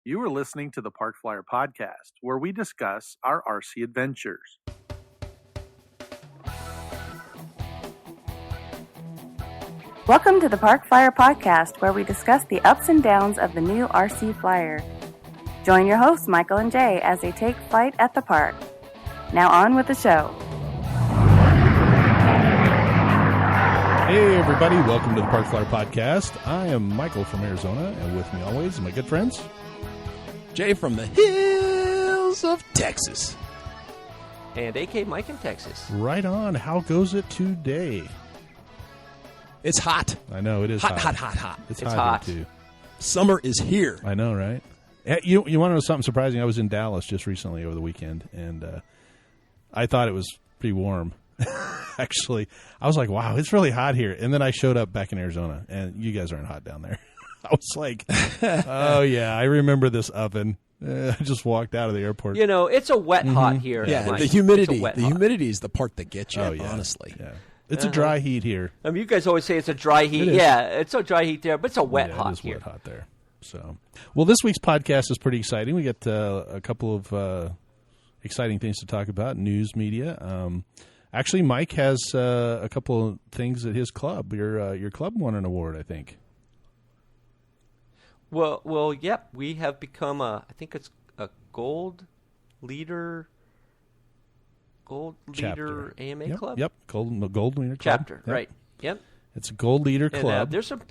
You are listening to the Park Flyer Podcast, where we discuss our RC adventures. Welcome to the Park Flyer Podcast, where we discuss the ups and downs of the new RC Flyer. Join your hosts, Michael and Jay, as they take flight at the park. Now on with the show. Hey everybody, welcome to the Park Flyer Podcast. I am Michael from Arizona, and with me always are my good friends Jay from the hills of Texas. And AK Mike in Texas. Right on. How goes it today? It's hot. I know, it is hot. It's hot. hot here too. Summer is here. I know, right? You want to know something surprising? I was in Dallas just recently over the weekend, and I thought it was pretty warm. Actually, I was like, wow, it's really hot here. And then I showed up back in Arizona, and you guys aren't hot down there. I was like, oh, yeah, I remember this oven. I just walked out of the airport. You know, it's a wet hot here. Yeah, Mike. the humidity. It's a The wet hot. humidity is the part that gets you, Oh, yeah. honestly. Yeah. It's a dry heat here. I mean, you guys always say it's a dry heat. It is. Yeah, it's a dry heat there, but it's a wet Yeah, hot it is here. wet hot there. So, well, this week's podcast is pretty exciting. We got a couple of exciting things to talk about, news media. Actually, Mike has a couple of things at his club. Your club won an award, I think. Well, yep. We have become I think it's a gold leader Chapter. AMA Yep, club. Yep, gold leader club. Chapter, Yep. right? Yep. It's a gold leader And club. there's some.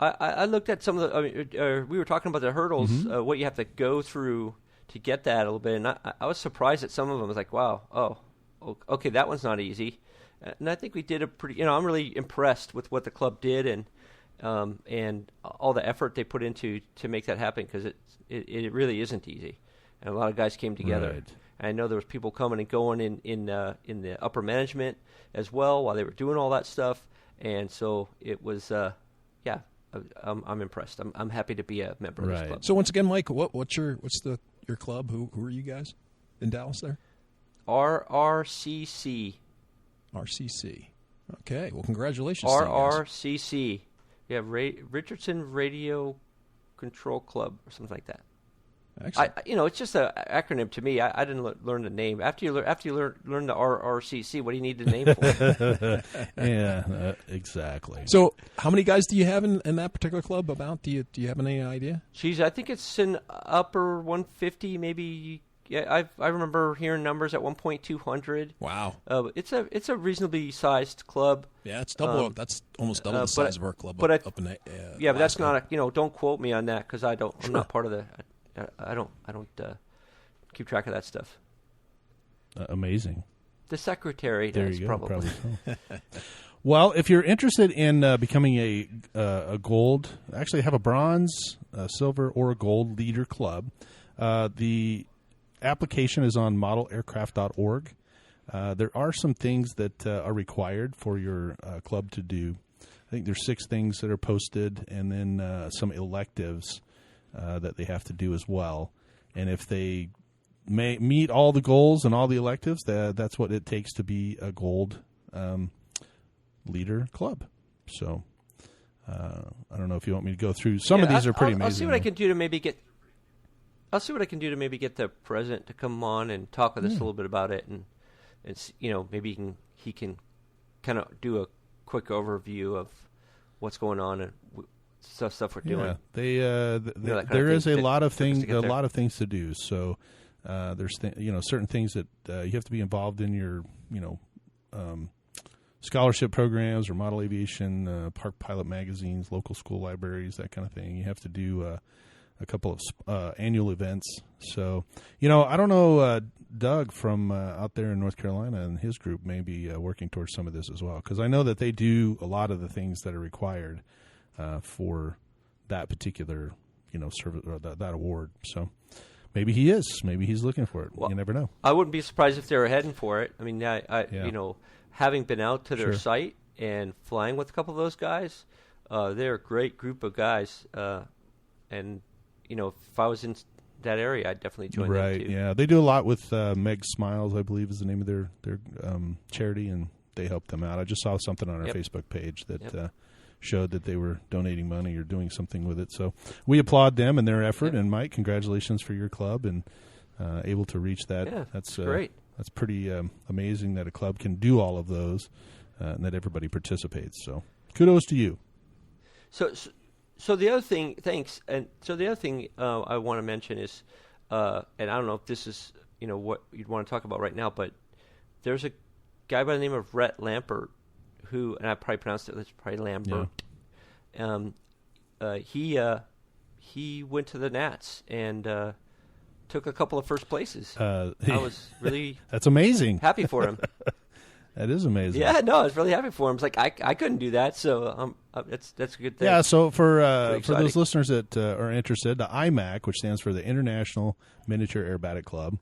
I looked at some of the. I mean, we were talking about the hurdles, Mm-hmm. what you have to go through to get that a little bit, and I was surprised at some of them. I was like, wow, okay, that one's not easy. And I think we did a pretty. I'm really impressed with what the club did and all the effort they put into to make that happen, because it really isn't easy, and a lot of guys came together. Right. And I know there was people coming and going in the upper management as well while they were doing all that stuff, and so it was I'm impressed. I'm happy to be a member of this Right. club. So once again, Mike, what's your club? Who are you guys in Dallas there? RRCC. RCC. Okay. Well, congratulations. to you guys. RRCC. Yeah, Richardson Radio Control Club or something like that. Excellent. It's just an acronym to me. I didn't learn the name. After you learn the RRCC, what do you need the name for? Yeah, exactly. So how many guys do you have in that particular club? About do you have any idea? Geez, I think it's in upper 150, maybe. Yeah, I remember hearing numbers at 1.200. Wow. It's a reasonably sized club. Yeah, it's double. That's almost double the size of our club. But up in yeah, but that's Alaska. not don't quote me on that, because I'm Sure. not part of the. I don't keep track of that stuff. Amazing. The secretary There does you go. probably. So. Well, if you're interested in becoming a gold, actually have a bronze, a silver, or a gold leader club, the application is on modelaircraft.org. There are some things that are required for your club to do. I think there's 6 things that are posted, and then some electives that they have to do as well. And if they meet all the goals and all the electives, that's what it takes to be a gold leader club. So I don't know if you want me to go through. Some of these are pretty amazing. I'll see what I can do to maybe get. I'll see what I can do to maybe get the president to come on and talk with us a little bit about it, and maybe he can kind of do a quick overview of what's going on and stuff we're doing. Yeah, there is a lot of things to do. So there's certain things that you have to be involved in your scholarship programs or model aviation, park pilot magazines, local school libraries, that kind of thing. You have to do a couple of annual events. So I don't know. Doug from out there in North Carolina and his group may be working towards some of this as well, because I know that they do a lot of the things that are required for that particular, service or that award. So maybe he is. Maybe he's looking for it. Well, you never know. I wouldn't be surprised if they were heading for it. I mean, having been out to their Sure. site and flying with a couple of those guys, they're a great group of guys. And if I was in that area, I'd definitely join them too. Yeah, they do a lot with Meg Smiles, I believe is the name of their charity, and they help them out. I just saw something on our Yep. Facebook page that showed that they were donating money or doing something with it. So we applaud them and their effort. And Mike, congratulations for your club and able to reach that. Yeah, that's great. That's pretty amazing that a club can do all of those and that everybody participates. So kudos to you. So the other thing, thanks. And so the other thing I want to mention is, and I don't know if this is what you'd want to talk about right now, but there's a guy by the name of Rhett Lampert who, and I probably pronounced it, it's probably Lambert. Yeah. He went to the Nats and took a couple of first places. I was really that's amazing. Happy for him. That is amazing. Yeah, no, I was really happy for him. It's like I couldn't do that, so that's a good thing. Yeah, so for those listeners that are interested, the IMAC, which stands for the International Miniature Aerobatic Club,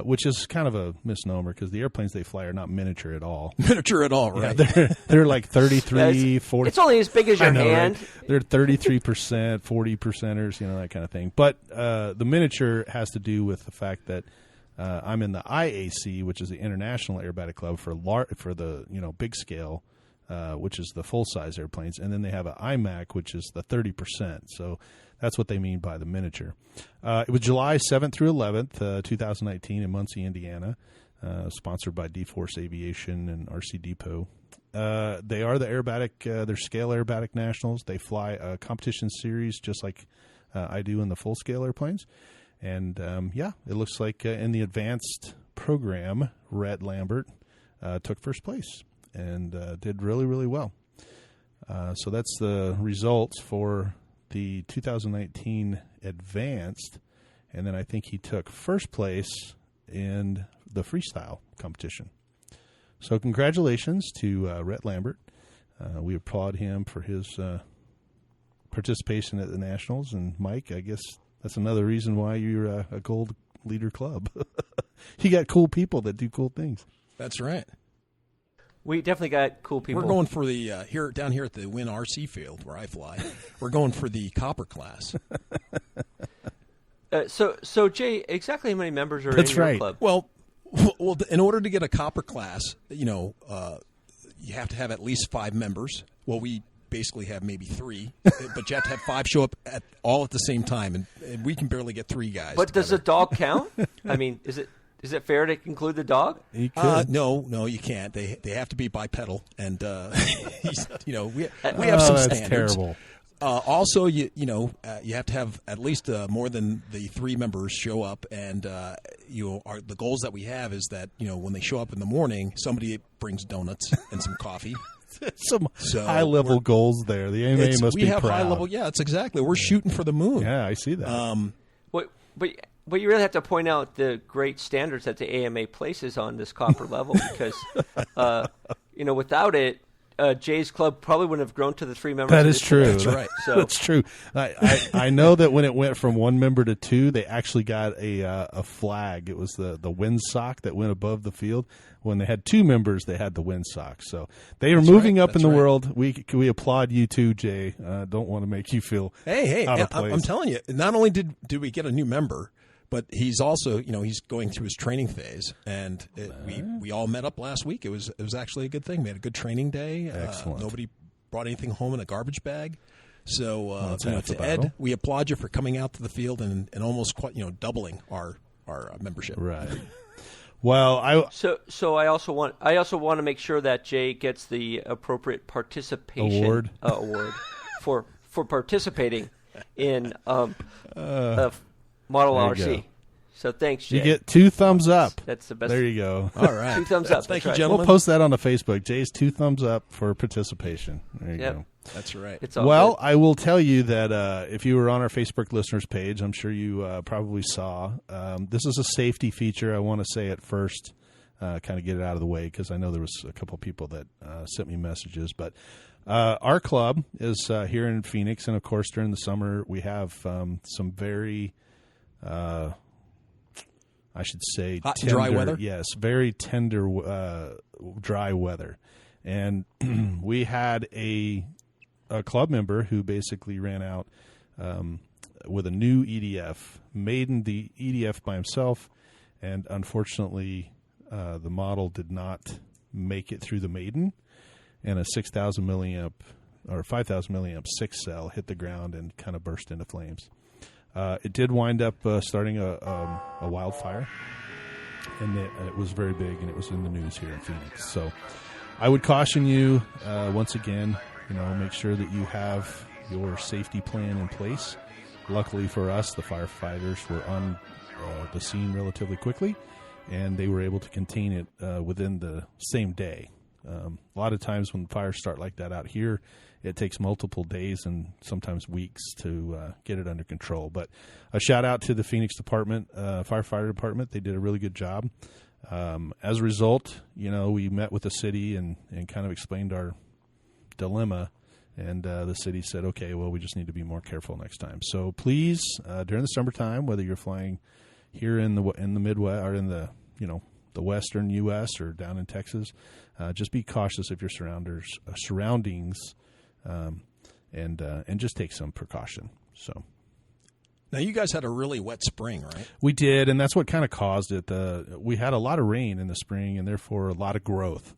which is kind of a misnomer because the airplanes they fly are not miniature at all. Miniature at all, right? Yeah, they're like 33, 40. It's only as big as your hand. Right? They're 33%, 40%ers, that kind of thing. But the miniature has to do with the fact that I'm in the IAC, which is the International Aerobatic Club for the big scale, which is the full size airplanes, and then they have an IMAC, which is the 30%. So that's what they mean by the miniature. It was July 7th through 11th, 2019, in Muncie, Indiana, sponsored by D-Force Aviation and RC Depot. They are the aerobatic, they're scale aerobatic nationals. They fly a competition series just like I do in the full scale airplanes. And, it looks like in the advanced program, Rhett Lampert took first place and did really, really well. So that's the results for the 2019 advanced. And then I think he took first place in the freestyle competition. So congratulations to Rhett Lampert. We applaud him for his participation at the Nationals. And Mike, I guess that's another reason why you're a Gold Leader Club. You got cool people that do cool things. That's right. We definitely got cool people. We're going for the down here at the Wynn RC field where I fly. We're going for the Copper class. So Jay, exactly how many members are That's in your right. club? Well, in order to get a Copper class, you have to have at least 5 members. Well, we basically have maybe 3, but you have to have 5 show up all at the same time, and we can barely get 3 guys. But together. does the dog count? I mean, is it fair to include the dog? No, you can't. They have to be bipedal, and we have some that's standards. Terrible. Also, you have to have at least more than the 3 members show up, and the goals that we have is that when they show up in the morning, somebody brings donuts and some coffee. Some high-level goals there. The AMA must be proud. We have high-level. Yeah, it's exactly. We're shooting for the moon. Yeah, I see that. But you really have to point out the great standards that the AMA places on this Copper level because, without it, Jay's club probably wouldn't have grown to the 3 members. That is true. That's right. So that's true. I know that when it went from 1 member to 2, they actually got a flag. It was the windsock that went above the field. When they had 2 members, they had the windsock. So they are moving up in the world. We applaud you too, Jay. Don't want to make you feel out of place. I'm telling you, not only did we get a new member, but he's also he's going through his training phase, and we all met up last week. It was actually a good thing. We had a good training day. Excellent. Nobody brought anything home in a garbage bag. So to Ed, we applaud you for coming out to the field and almost quite doubling our membership. Right. Well, I also want to make sure that Jay gets the appropriate participation award for participating in Model RC. So thanks, Jay. You get 2 thumbs up. That's the best. There you go. All right. 2 thumbs up. Thank you, right. gentlemen. We'll post that on the Facebook. Jay's 2 thumbs up for participation. There you go. That's right. It's all Well, good. I will tell you that if you were on our Facebook listeners page, I'm sure you probably saw, this is a safety feature. I want to say it first, kind of get it out of the way, because I know there was a couple people that sent me messages. But our club is here in Phoenix, and, of course, during the summer we have some very, I should say, hot tender, and dry weather? Yes, very tender dry weather. And we had a club member who basically ran out with a new EDF, maiden the EDF by himself, and unfortunately the model did not make it through the maiden, and a 6,000 milliamp or 5,000 milliamp 6 cell hit the ground and kind of burst into flames. It did wind up starting a wildfire, and it was very big, and it was in the news here in Phoenix. So I would caution you, once again, make sure that you have your safety plan in place. Luckily for us, the firefighters were on the scene relatively quickly, and they were able to contain it within the same day. A lot of times when fires start like that out here, it takes multiple days and sometimes weeks to get it under control. But a shout out to the Phoenix firefighter department. They did a really good job. As a result, we met with the city and kind of explained our dilemma. And the city said, okay, well, we just need to be more careful next time. So please, during the summertime, whether you're flying here in the Midwest or in the Western U.S. or down in Texas, just be cautious of your surroundings, and just take some precaution. So. Now, you guys had a really wet spring, right? We did, and that's what kind of caused it. We had a lot of rain in the spring, and therefore a lot of growth.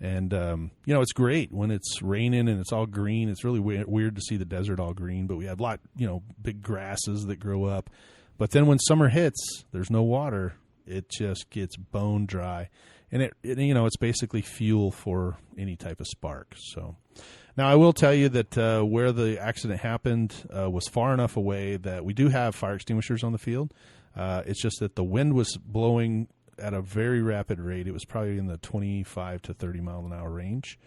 And, it's great when it's raining and it's all green. It's really weird to see the desert all green, but we have big grasses that grow up. But then when summer hits, there's no water. It just gets bone dry. And it's basically fuel for any type of spark. So now I will tell you that where the accident happened was far enough away that we do have fire extinguishers on the field. It's just that the wind was blowing at a very rapid rate. It was probably in the 25 to 30 mile an hour range.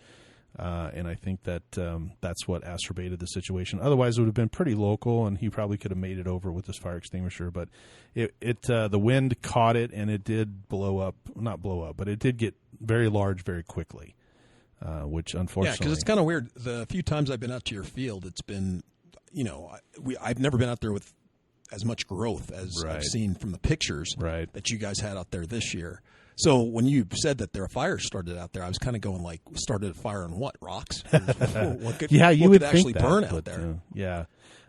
And I think that that's what exacerbated the situation. Otherwise, it would have been pretty local, and he probably could have made it over with his fire extinguisher. But the wind caught it, and it did not blow up, but it did get very large very quickly, which unfortunately. Yeah, because it's kind of weird. The few times I've been out to your field, it's been, I've never been out there with as much growth as I've seen from the pictures that you guys had out there this year. So when you said that there a fire started out there, I was kind of going started a fire on what, rocks? What could actually burn out there? Yeah.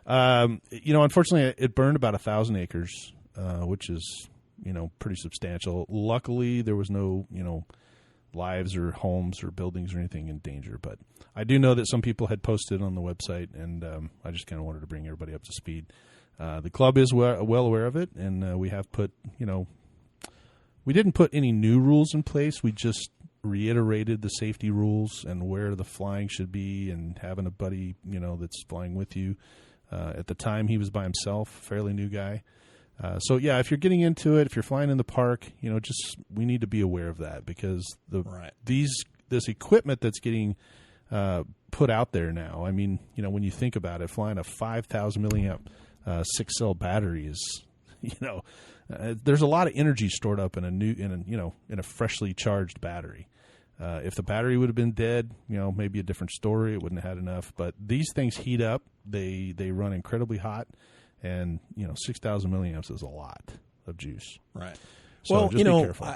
Unfortunately, it burned about 1,000 acres, which is, pretty substantial. Luckily, there was no, lives or homes or buildings or anything in danger. But I do know that some people had posted on the website, and I just kind of wanted to bring everybody up to speed. The club is well aware of it, and we have put, we didn't put any new rules in place. We just reiterated the safety rules and where the flying should be, and having a buddy, that's flying with you. At the time, he was by himself, fairly new guy. So, yeah, if you're getting into it, if you're flying in the park, we need to be aware of that, because this equipment that's getting put out there now, I mean, when you think about it, flying a 5,000 milliamp 6-cell battery is, there's a lot of energy stored up in a freshly charged battery. If the battery would have been dead, maybe a different story. It wouldn't have had enough. But these things heat up. They run incredibly hot, and 6,000 milliamps is a lot of juice. Right. So well, just be careful.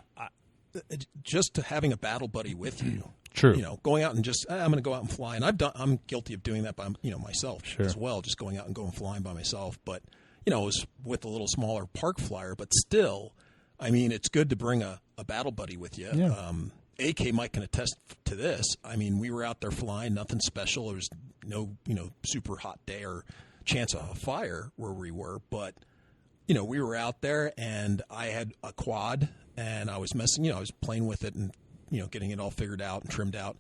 Just having a battle buddy with you. True. Going out and just I'm going to go out and fly, and I'm guilty of doing that by myself as well, just going out and going flying by myself. But it was with a little smaller park flyer, but still, I mean, it's good to bring a battle buddy with you. Yeah. AK Mike can attest to this. I mean, we were out there flying, nothing special. There was no super hot day or chance of a fire where we were, but we were out there, and I had a quad, and I was I was playing with it and getting it all figured out and trimmed out.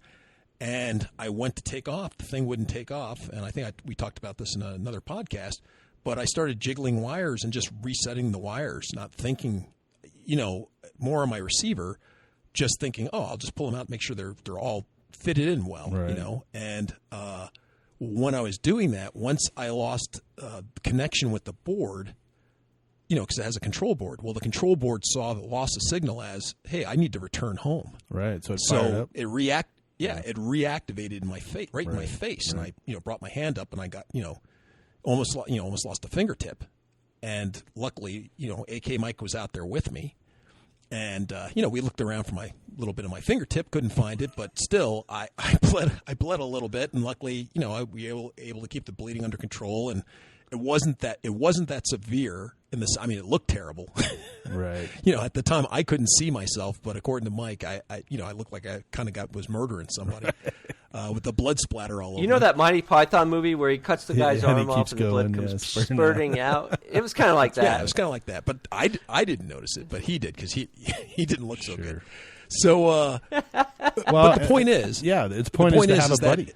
And I went to take off. The thing wouldn't take off. And I think we talked about this in another podcast. But I started jiggling wires and just resetting the wires, not thinking, more on my receiver, just thinking, I'll just pull them out and make sure they're all fitted in well, And when I was doing that, once I lost connection with the board, because it has a control board. Well, the control board saw the loss of signal as, hey, I need to return home. Right. So it fired up. It reactivated in my face, in my face, and I, brought my hand up, and I got, almost lost a fingertip, and luckily, AK Mike was out there with me, and we looked around for my little bit of my fingertip, couldn't find it, but still, I bled a little bit, and luckily, I was able to keep the bleeding under control, and it wasn't that severe. in this. I mean, it looked terrible. Right. At the time I couldn't see myself, but according to Mike, I looked like I kind of was murdering somebody with the blood splatter all over. You know that Monty Python movie where he cuts the guy's and he arm off keeps and the blood going, comes spurting spurting out? It was kind of like that. Yeah, it was kind of like that. But I didn't notice it, but he did because he didn't look so good. So, but the point is, the point is to have a buddy.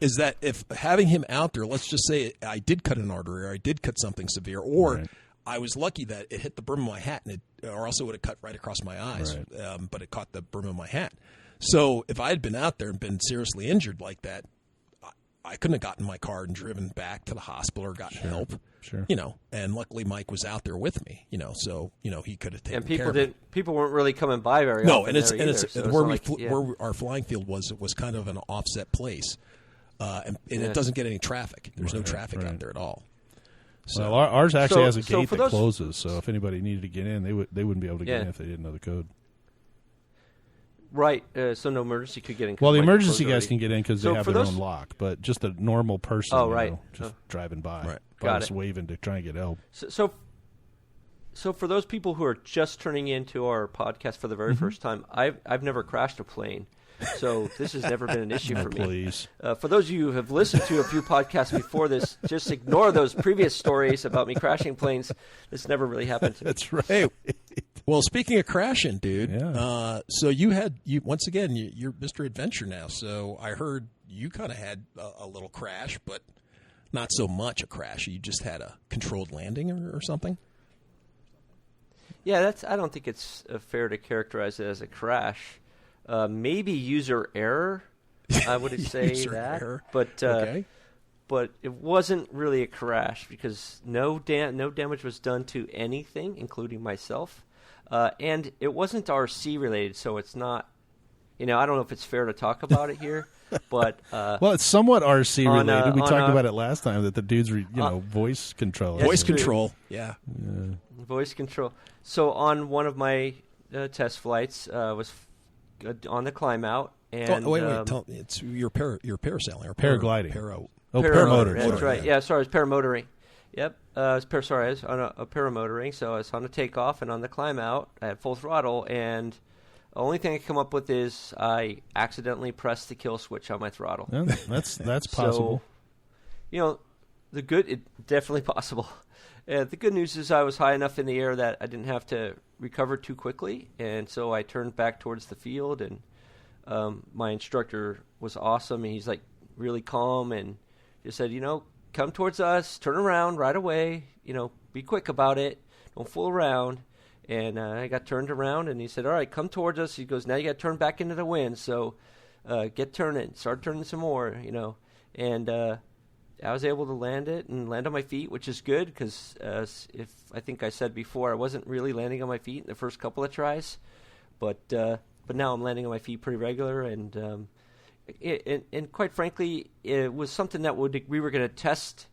Is that if having him out there, let's just say I did cut an artery or I did cut something severe, or I was lucky that it hit the brim of my hat, or else it would have cut right across my eyes, but it caught the brim of my hat. So if I had been out there and been seriously injured like that, I couldn't have gotten in my car and driven back to the hospital or gotten help. Sure. And luckily Mike was out there with me, so he could have taken care of it. And people weren't really coming by very often. No, and it's so where our flying field was kind of an offset place. And it doesn't get any traffic. There's no traffic out there at all. So well, ours actually has a gate that closes, so if anybody needed to get in, they wouldn't be able to get in if they didn't know the code. Right, so no emergency could get in. Well, the emergency guys can get in because they have their own lock, but just a normal person, just driving by, just waving to try and get help. So for those people who are just turning into our podcast for the very first time, I've never crashed a plane. So this has never been an issue for me. Please. For those of you who have listened to a few podcasts before this, just ignore those previous stories about me crashing planes. This never really happened to me. That's right. Hey, well, speaking of crashing, dude, so you once again, you're Mr. Adventure now. So I heard you kind of had a little crash, but not so much a crash. You just had a controlled landing or something? Yeah, I don't think it's fair to characterize it as a crash. Maybe user error, I would say that, error. But it wasn't really a crash because no damage was done to anything, including myself, and it wasn't RC related, so it's not. I don't know if it's fair to talk about it here, but well, it's somewhat RC related. We talked about it last time that the dudes were, voice control. Voice control, yeah, voice control. So on one of my test flights, was on the climb out, and wait, it's your parasailing or paragliding. Paramotoring. That's right. Yeah, sorry, it's paramotoring. Yep. I was on a paramotoring, so I was on a takeoff and on the climb out at full throttle, and the only thing I come up with is I accidentally pressed the kill switch on my throttle. Yeah, that's possible. So, it's definitely possible. The good news is I was high enough in the air that I didn't have to recover too quickly, and so I turned back towards the field, and my instructor was awesome, and he's like really calm and just said, come towards us, turn around right away, be quick about it, don't fool around. And I got turned around, and he said, all right, come towards us. He goes, now you got to turn back into the wind, so get turning, start turning some more, and I was able to land it and land on my feet, which is good because if I think I said before, I wasn't really landing on my feet in the first couple of tries, but now I'm landing on my feet pretty regular, and quite frankly, it was something that we were going to test,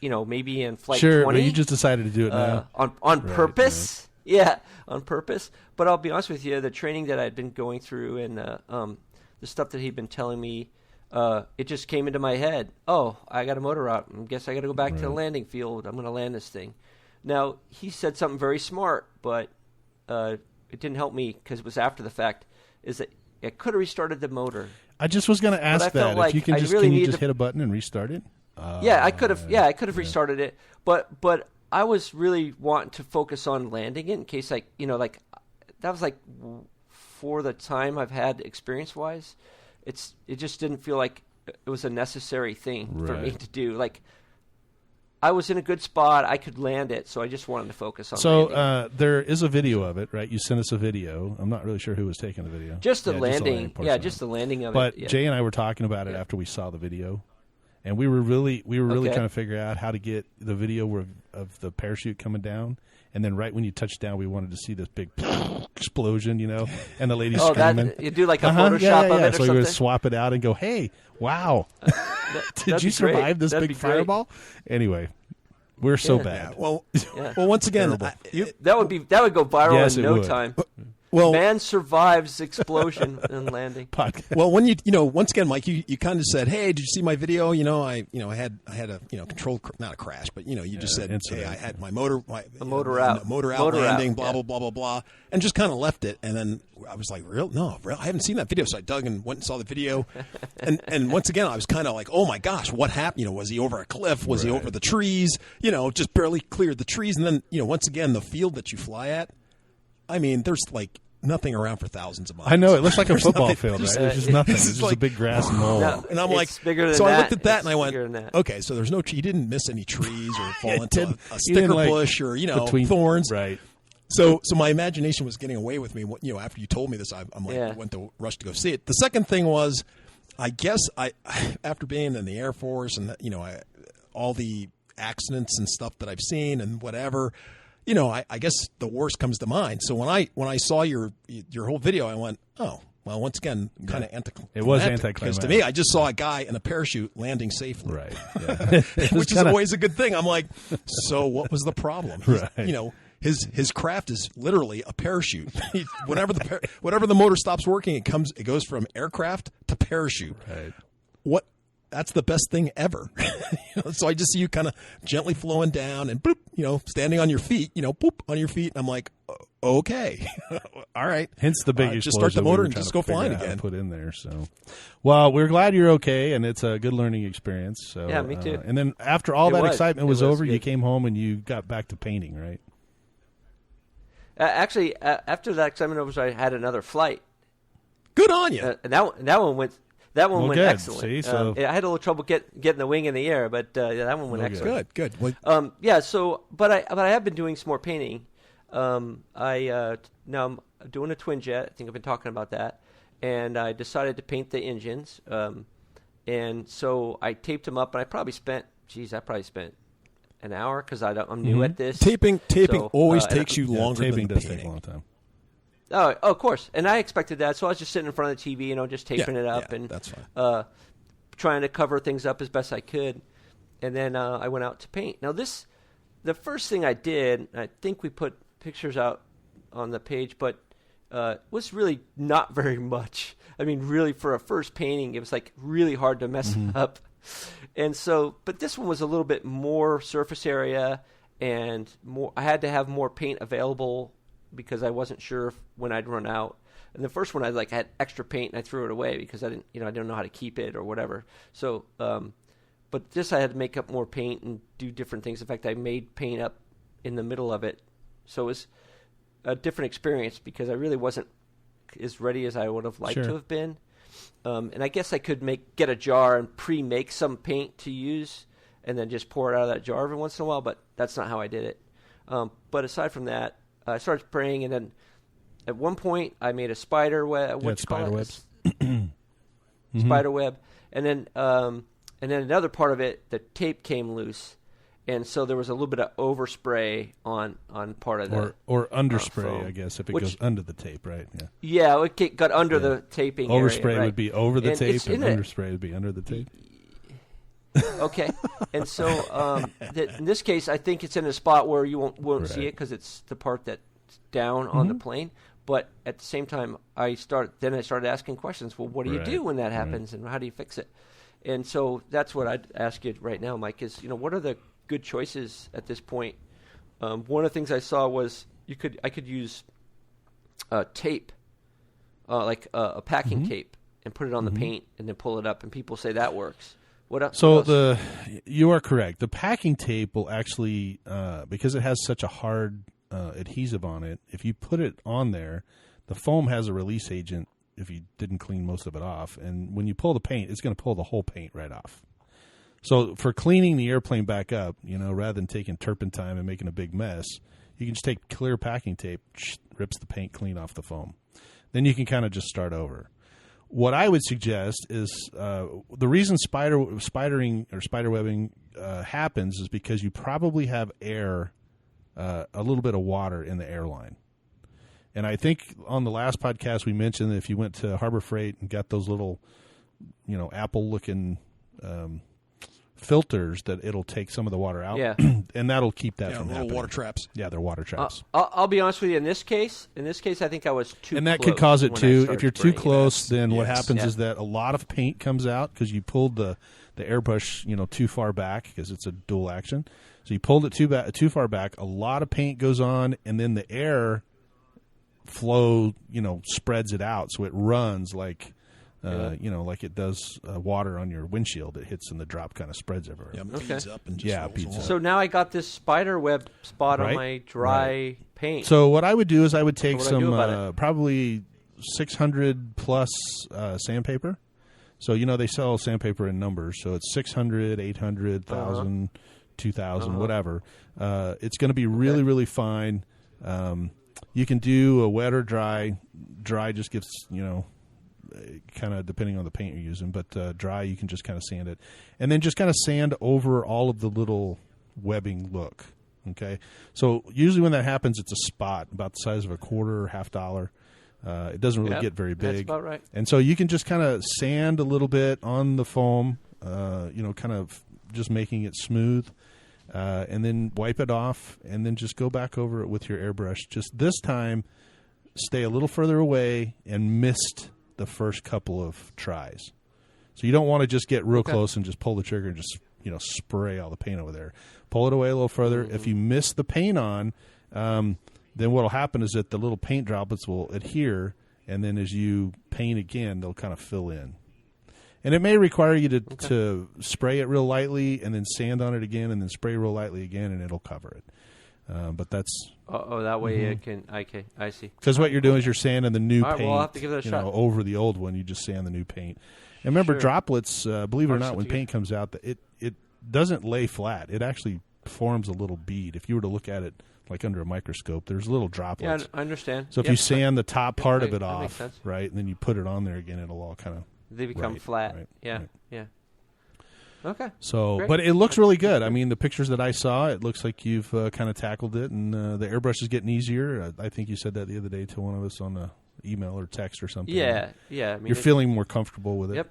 maybe in flight 20. Sure, but you just decided to do it now on purpose. Right. Yeah, on purpose. But I'll be honest with you, the training that I'd been going through and the stuff that he'd been telling me. It just came into my head. Oh, I got a motor out. I guess I got to go back to the landing field. I'm going to land this thing. Now, he said something very smart, but it didn't help me because it was after the fact, is that it could have restarted the motor. I just was going to ask that. If you can just hit a button and restart it? Yeah, I could have. Yeah, I could have restarted it. But I was really wanting to focus on landing it in case, that was for the time I've had experience-wise. It just didn't feel like it was a necessary thing for me to do. I was in a good spot. I could land it, so I just wanted to focus on landing. So there is a video of it, right? You sent us a video. I'm not really sure who was taking the video. Just the landing. Just the landing of it. But Jay and I were talking about it after we saw the video, and we were really trying to figure out how to get the video of the parachute coming down. And then right when you touched down, we wanted to see this big explosion, and the lady screaming. You do like a Photoshop of it or something? So we would swap it out and go, hey, wow. Did you survive this big fireball? Anyway, we're so bad. Well, once again, that would go viral in no time. Man survives explosion and landing. Podcast. Well, when once again, Mike, you kind of said, "Hey, did you see my video?" I had a controlled, not a crash, but you just said, incident. "Hey, I had my motor out landing, blah yeah. blah blah blah blah," and just kind of left it. And then I was like, "Real? I haven't seen that video." So I dug and went and saw the video, and once again, I was kind of like, "Oh my gosh, what happened? Was he over a cliff? Was he over the trees? Just barely cleared the trees." And then once again, the field that you fly at. I mean, there's like nothing around for thousands of miles. I know it looks like a There's football nothing. field, right? There's just nothing. It's just a big grass knoll. No, And I'm it's like, bigger than so that. I looked at that It's and I went, bigger than that. okay, so there's no tree. He didn't miss any trees or fall into didn't- a he didn't, sticker like, bush or between thorns. Right. So my imagination was getting away with me. After you told me this, I'm like, Yeah. went to rush to go see it. The second thing was, I guess after being in the Air Force and all the accidents and stuff that I've seen and whatever. I guess the worst comes to mind. So when I saw your whole video, I went, oh, well, once again, kind of anticlimactic. It was Because anticlimactic. to me, I just saw a guy in a parachute landing safely. Right. Yeah. Which is always a good thing. I'm like, so what was the problem? Right. His craft is literally a parachute. Whenever the motor stops working, it goes from aircraft to parachute. Right. That's the best thing ever. So I just see you kind of gently flowing down and boop, standing on your feet, boop on your feet. And I'm like, okay, all right. Hence the big just start the explosion motor we were and trying just to go figure flying out how to again. Put in there. So, well, we're glad you're okay, and it's a good learning experience. So, Yeah, me too. And then after all that excitement was over, good. you came home and you got back to painting, right? Actually, after that excitement over, I had another flight. Good on you. And that one went. That one went good. excellent. See, so- I had a little trouble getting the wing in the air, but that one went excellent. Good. Well, Yeah. So, but I have been doing some more painting. Now I'm doing a twin jet. I think I've been talking about that, and I decided to paint the engines. And so I taped them up, and I probably spent an hour because I'm new at this. taping So, always and takes you longer taping than does painting. take a long time. Oh, of course. And I expected that. So I was just sitting in front of the TV, just taping it up and that's fine. trying to cover things up as best I could. And then I went out to paint. Now, the first thing I did, I think we put pictures out on the page, but was really not very much. I mean, really, for a first painting, it was like really hard to mess up. And so, but this one was a little bit more surface area and more. I had to have more paint available because I wasn't sure when I'd run out. And the first one, I had extra paint and I threw it away because I didn't know how to keep it or whatever. So, but this I had to make up more paint and do different things. In fact, I made paint up in the middle of it. So it was a different experience because I really wasn't as ready as I would have liked to have been. And I guess I could get a jar and pre-make some paint to use and then just pour it out of that jar every once in a while, but that's not how I did it. But aside from that, I started spraying, and then at one point I made a spider web. Spider webs. Spider web, and then another part of it, the tape came loose, and so there was a little bit of overspray on part of the or underspray, foam, I guess, if it goes under the tape, right? Yeah, it got under the taping. Overspray area, right? would be over the tape, and in underspray would be under the tape. Okay, and so in this case, I think it's in a spot where you won't see it because it's the part that's down on the plane. But at the same time, I started asking questions. Well, what do you do when that happens, and how do you fix it? And so that's what I'd ask you right now, Mike. Is what are the good choices at this point? One of the things I saw was I could use tape, like a packing tape, and put it on the paint, and then pull it up, and people say that works. What else? So you are correct. The packing tape will actually, because it has such a hard adhesive on it, if you put it on there, the foam has a release agent if you didn't clean most of it off. And when you pull the paint, it's going to pull the whole paint right off. So for cleaning the airplane back up, rather than taking turpentine and making a big mess, you can just take clear packing tape, rips the paint clean off the foam. Then you can kind of just start over. What I would suggest is the reason spider webbing happens is because you probably have air, a little bit of water in the airline. And I think on the last podcast we mentioned that if you went to Harbor Freight and got those little, apple-looking filters that it'll take some of the water out. Yeah. And that'll keep that Yeah, from little happening. water traps. Yeah, they're water traps. I'll be honest with you. In this case, I think I was too. And that close could cause it when I too. started If you're too spraying it. close, then what yes. happens Yeah. is that a lot of paint comes out because you pulled the airbrush, too far back because it's a dual action. So you pulled it too far back. A lot of paint goes on, and then the air flow, spreads it out, so it runs like, like it does water on your windshield. It hits and the drop kind of spreads everywhere. Yeah, it Okay. beads up and just Yeah, it rolls beads along. up. So now I got this spider web spot on Right? my dry paint. So what I would do is I would take So what do I do some about it? probably 600 plus sandpaper. So they sell sandpaper in numbers. So it's 600, 800, 1,000, 2,000, whatever. It's going to be really, really fine. You can do a wet or dry. Dry just gets kind of depending on the paint you're using, but dry you can just kind of sand it, and then just kind of sand over all of the little webbing look. Okay, so usually when that happens, it's a spot about the size of a quarter or $50. It doesn't really Yep, get very that's big. about right. And so you can just kind of sand a little bit on the foam, kind of just making it smooth, and then wipe it off, and then just go back over it with your airbrush. Just this time, stay a little further away and mist the first couple of tries. So you don't want to just get real close and just pull the trigger and just spray all the paint over there. Pull it away a little further. If you miss the paint on, then what will happen is that the little paint droplets will adhere, and then as you paint again, they'll kind of fill in. And it may require you to spray it real lightly and then sand on it again and then spray real lightly again, and it'll cover it. But that's that way I see. because what you're doing is you're sanding the new All right, paint well, I'll have to give it a shot. over the old one. You just sand the new paint. And remember, Sure. droplets, believe it or Hard not, stuff when to get. paint comes out, it doesn't lay flat. It actually forms a little bead. If you were to look at it like under a microscope, there's little Yeah, droplets. I understand. So if Yep, you sand the top part of it that makes off, sense. right, and then you put it on there again, it'll all kind of they become right, flat. right, Yeah, right. yeah. Okay. So, Great. but it looks really good. I mean, the pictures that I saw, it looks like you've kind of tackled it, and the airbrush is getting easier. I think you said that the other day to one of us on the email or text or something. Yeah, yeah. I mean, You're feeling more comfortable with it. Yep.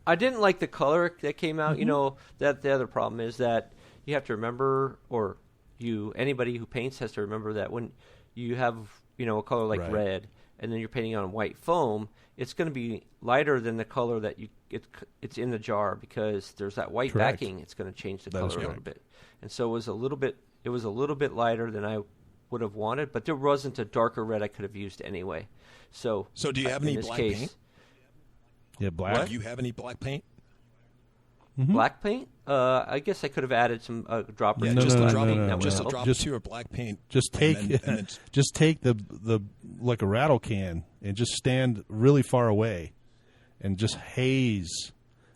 I didn't like the color that came out. Mm-hmm. That the other problem is that you have to remember, or anybody who paints has to remember that when you have a color like Right. red, and then you're painting on white foam, it's going to be lighter than the color that it's in the jar, because there's that white Correct. backing. It's going to change the That color is a little correct. bit, and so it was a little bit lighter than I would have wanted, but there wasn't a darker red I could have used anyway. So do you have in any this black case, paint? Yeah, black. Do you have any black paint? Black paint? I guess I could have added some droppers. Yeah, No, just no, a no, drop, no, no, that would just a help. drop Just- or two of black paint. Just take and then just take the like a rattle can and just stand really far away and just haze.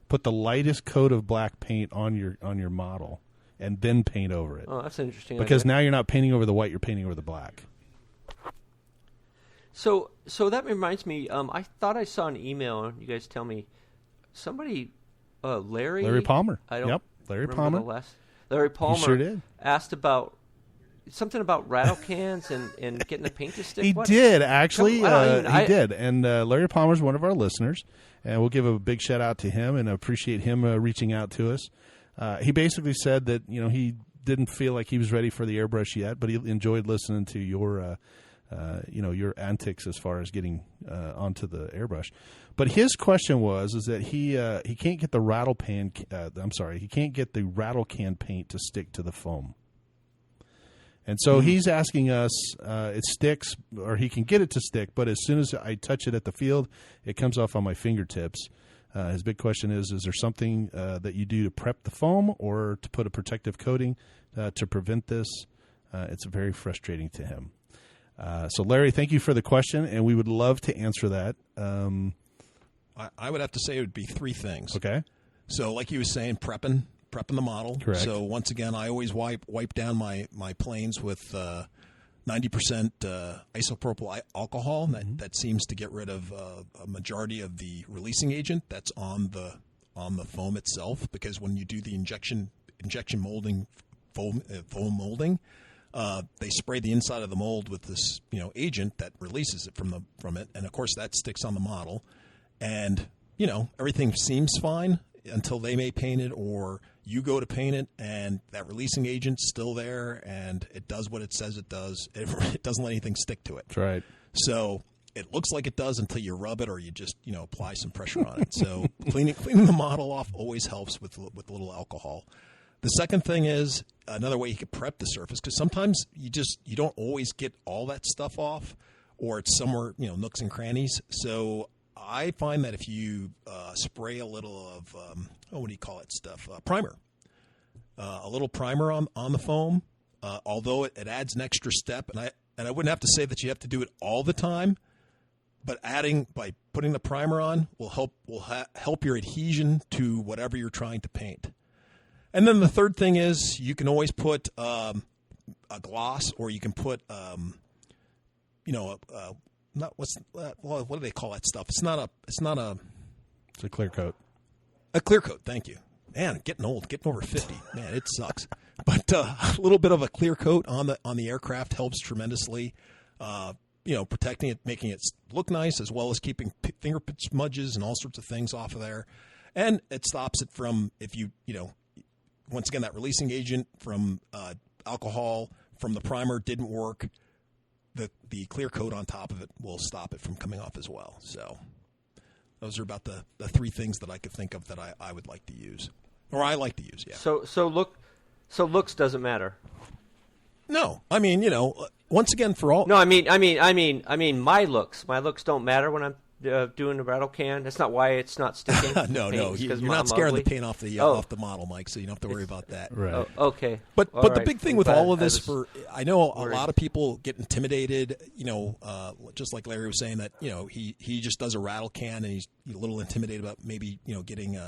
Put the lightest coat of black paint on your model and then paint over it. Oh, that's an interesting. Because idea. now you're not painting over the white, you're painting over the black. So that reminds me. I thought I saw an email. You guys tell me. Somebody, Larry Palmer. I don't Yep, Larry remember Palmer. the last. Larry Palmer sure did. asked about something about rattle cans and getting the paint to stick. He What? did actually. Come- I don't even- He did, and Larry Palmer's one of our listeners, and we'll give a big shout out to him and appreciate him reaching out to us. He basically said that he didn't feel like he was ready for the airbrush yet, but he enjoyed listening to your your antics as far as getting onto the airbrush. But his question is that he can't get the he can't get the rattle can paint to stick to the foam. And so he's asking us, it sticks, or he can get it to stick, but as soon as I touch it at the field, it comes off on my fingertips. His big question is there something that you do to prep the foam or to put a protective coating to prevent this? It's very frustrating to him. So, Larry, thank you for the question, and we would love to answer that. I would have to say it would be three things. Okay. So, like you were saying, prepping the model. Correct. So, once again, I always wipe down my planes with 90% isopropyl alcohol. That seems to get rid of a majority of the releasing agent that's on the foam itself. Because when you do the injection molding foam molding, they spray the inside of the mold with this agent that releases it from it, and of course that sticks on the model. And everything seems fine until they may paint it, or You go to paint it, and that releasing agent's still there, and it does what it says it does. It doesn't let anything stick to it. That's right. So it looks like it does until you rub it or you just apply some pressure on it. So cleaning the model off always helps with a little alcohol. The second thing is another way you can prep the surface, because sometimes you don't always get all that stuff off, or it's somewhere nooks and crannies. So I find that if you spray a little of what do you call it stuff, primer, a little primer on the foam, although it adds an extra step, and I wouldn't have to say that you have to do it all the time, but by putting the primer on will help your adhesion to whatever you're trying to paint. And then the third thing is you can always put a gloss, or you can put what do they call that stuff? It's a clear coat. A clear coat, thank you. Man, getting old, getting over 50. Man, it sucks. But a little bit of a clear coat on the aircraft helps tremendously. Protecting it, making it look nice, as well as keeping fingerprint smudges and all sorts of things off of there. And it stops it from, once again, that releasing agent from alcohol from the primer didn't work. The clear coat on top of it will stop it from coming off as well. So those are about the three things that I could think of that I would like to use, or I like to use. Yeah. So looks doesn't matter. No, I mean, once again, for all. No, I mean, my looks don't matter when I'm doing a rattle can. That's not why it's not sticking. No, you're not scaring the paint off the model, Mike. So you don't have to worry about that. Right. Oh, okay. But the big thing with all of this, I know a lot of people get intimidated. Just like Larry was saying that he just does a rattle can, and he's a little intimidated about maybe getting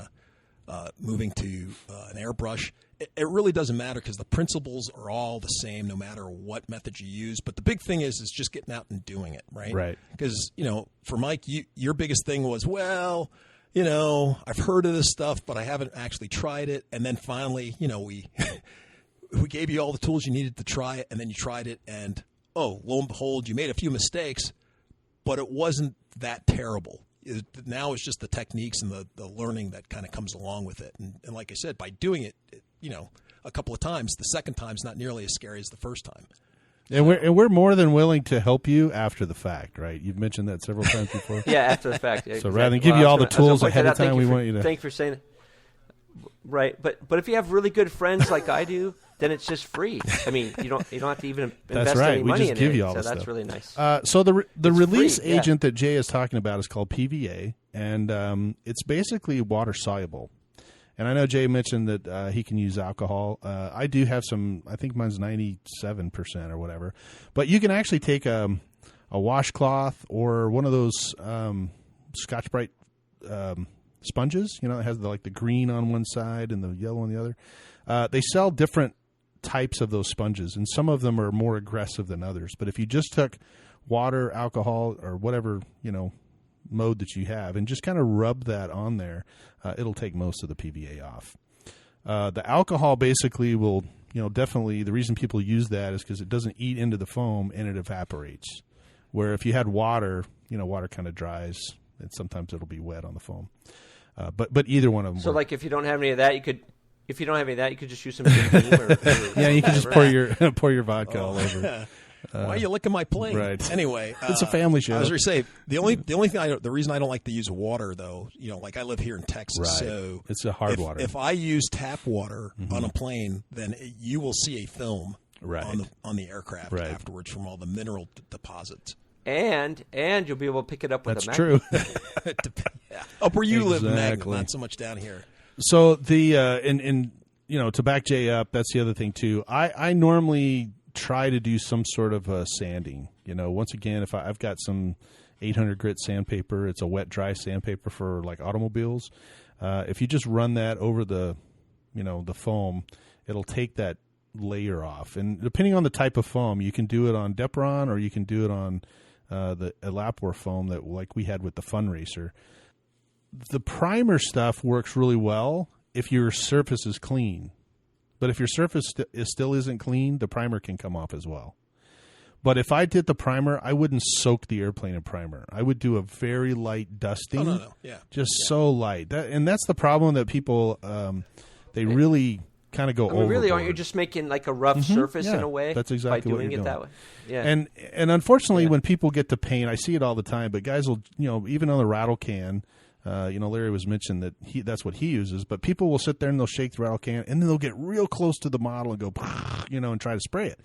moving to an airbrush. It really doesn't matter, because the principles are all the same no matter what method you use. But the big thing is just getting out and doing it, right? Right. Because, for Mike, your biggest thing was, I've heard of this stuff, but I haven't actually tried it. And then finally, we gave you all the tools you needed to try it, and then you tried it, and, lo and behold, you made a few mistakes, but it wasn't that terrible. Now it's just the techniques and the learning that kind of comes along with it. And like I said, by doing it, a couple of times, the second time's not nearly as scary as the first time. And we're more than willing to help you after the fact, right? You've mentioned that several times before. Yeah, after the fact. So rather than give you all the tools ahead of time, we want you to. Thank you for saying it. Right, but if you have really good friends like I do, then it's just free. I mean, you don't have to even invest any money in it. We just give you all so this that's stuff. Really nice. So the release free, agent that Jay is talking about is called PVA, and it's basically water soluble. And I know Jay mentioned that he can use alcohol. I do have some. I think mine's 97% or whatever. But you can actually take a washcloth or one of those Scotch-Brite sponges. It has the green on one side and the yellow on the other. They sell different types of those sponges, and some of them are more aggressive than others. But if you just took water, alcohol, or whatever mode that you have, and just kind of rub that on there, it'll take most of the PVA off. The alcohol basically will, definitely, the reason people use that is because it doesn't eat into the foam and it evaporates. Where if you had water, water kind of dries, and sometimes it'll be wet on the foam. But either one of them. So, work. If you don't have any of that, you could. If you don't have any of that, you could just use some Jim Beam or yeah, you can just pour your vodka all over. Why are you licking my plate? Right. Anyway, it's a family show. I was going to say the only thing the reason I don't like to use water though, I live here in Texas, right. So it's a hard water. If I use tap water on a plane, then you will see a film on the aircraft afterwards from all the mineral deposits. And you'll be able to pick it up with That's a magnet. true. Up where you live, magnet, not so much down here. So the to back Jay up, that's the other thing too. I normally try to do some sort of sanding. Once again, if I've got some 800 grit sandpaper, it's a wet dry sandpaper for automobiles. If you just run that over the foam, it'll take that layer off. And depending on the type of foam, you can do it on Depron or you can do it on the Elapor foam that we had with the Fun Racer. The primer stuff works really well if your surface is clean. But if your surface still isn't clean, the primer can come off as well. But if I did the primer, I wouldn't soak the airplane in primer. I would do a very light dusting. No. Yeah. So light. And that's the problem that people they really kind of go overboard. Really, aren't you just making like a rough surface in a way? That's exactly by doing what you're it doing. that way. Yeah. And unfortunately, when people get to paint, I see it all the time. But guys will, even on the rattle can, Larry was mentioning that that's what he uses. But people will sit there and they'll shake the rattle can, and then they'll get real close to the model and go, and try to spray it.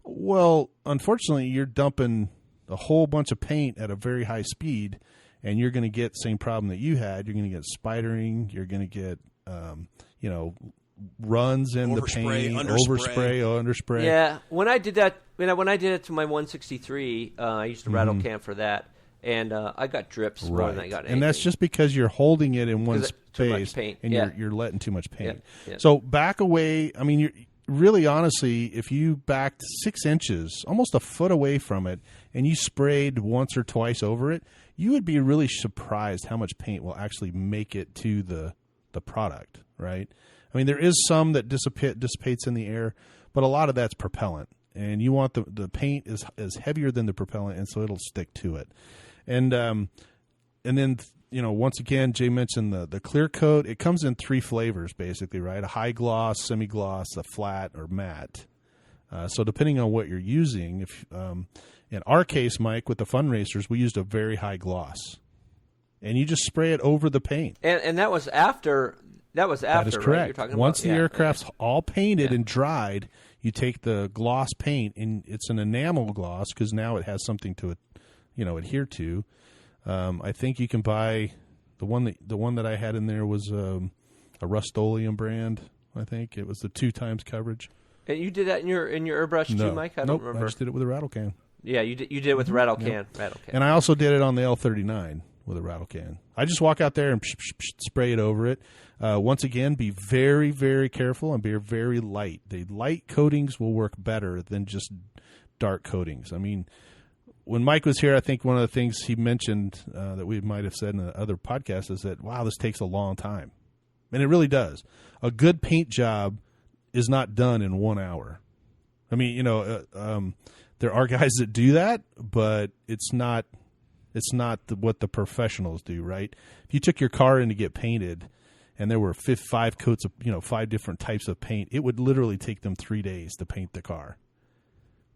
Well, unfortunately, you're dumping a whole bunch of paint at a very high speed, and you're going to get the same problem that you had. You're going to get spidering. You're going to get, runs in the paint, overspray, underspray. Yeah, when I did that, when I did it to my 163, I used a rattle can for that, and I got drips more than I got anything. And that's just because you're holding it in one space and you're letting too much paint. Yeah. So back away. I mean, you're really honestly, if you backed 6 inches, almost a foot away from it, and you sprayed once or twice over it, you would be really surprised how much paint will actually make it to the product, right? I mean, there is some that dissipates in the air, but a lot of that's propellant. And you want the paint is heavier than the propellant, and so it'll stick to it. And then, once again, Jay mentioned the clear coat. It comes in 3 flavors, basically, right? A high gloss, semi-gloss, a flat, or matte. So depending on what you're using, if in our case, Mike, with the Fun Racers, we used a very high gloss. And you just spray it over the paint. And that was after... That is correct. Right? You're talking Once about? the aircraft's all painted and dried, you take the gloss paint, and it's an enamel gloss because now it has something to, adhere to. I think you can buy the one that I had in there was a Rust-Oleum brand. I think it was the 2 times coverage. And you did that in your airbrush too, Mike? I don't remember. I just did it with a rattle can. Yeah, you did it with rattle can. Rattle can. And I also did it on the L39 with a rattle can. I just walk out there and spray it over it. Once again, be very, very careful and be very light. The light coatings will work better than just dark coatings. I mean, when Mike was here, I think one of the things he mentioned that we might have said in the other podcast is that, wow, this takes a long time. And it really does. A good paint job is not done in 1 hour. I mean, there are guys that do that, but it's not what the professionals do, right? If you took your car in to get painted and there were 5 coats of, 5 different types of paint, it would literally take them 3 days to paint the car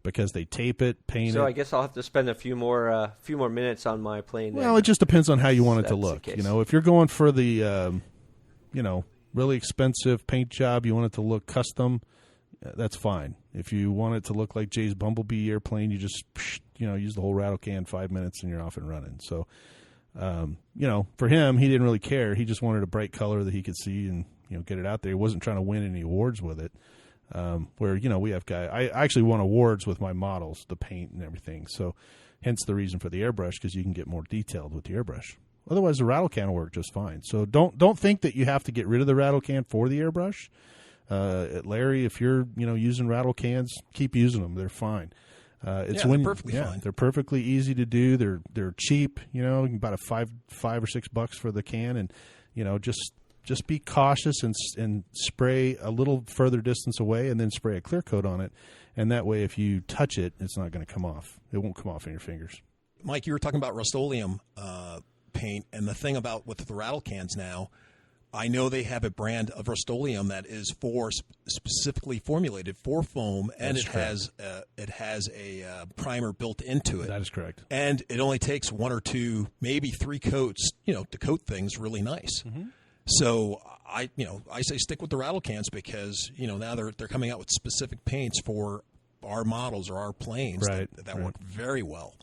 because they tape it, paint it. So I guess I'll have to spend a few more minutes on my plane. Well, it just depends on how you want it to look. If you're going for the, really expensive paint job, you want it to look custom, that's fine. If you want it to look like Jay's Bumblebee airplane, you just, use the whole rattle can, 5 minutes, and you're off and running. So, for him, he didn't really care. He just wanted a bright color that he could see and, get it out there. He wasn't trying to win any awards with it. Where, we have guys, I actually won awards with my models, the paint and everything. So, hence the reason for the airbrush, because you can get more detailed with the airbrush. Otherwise, the rattle can will work just fine. So, don't think that you have to get rid of the rattle can for the airbrush. Larry, if you're using rattle cans, keep using them. They're fine. They're perfectly fine. They're perfectly easy to do. They're cheap. About $5 or $6 for the can, and just be cautious and spray a little further distance away, and then spray a clear coat on it. And that way, if you touch it, it's not going to come off. It won't come off in your fingers. Mike, you were talking about Rust-Oleum paint, and the thing about with the rattle cans now, I know they have a brand of Rust-Oleum that is specifically formulated for foam, and it has a primer built into it. That is correct. And it only takes 1 or 2, maybe 3 coats, to coat things really nice. Mm-hmm. So I say stick with the rattle cans because now they're coming out with specific paints for our models or our planes that work very well.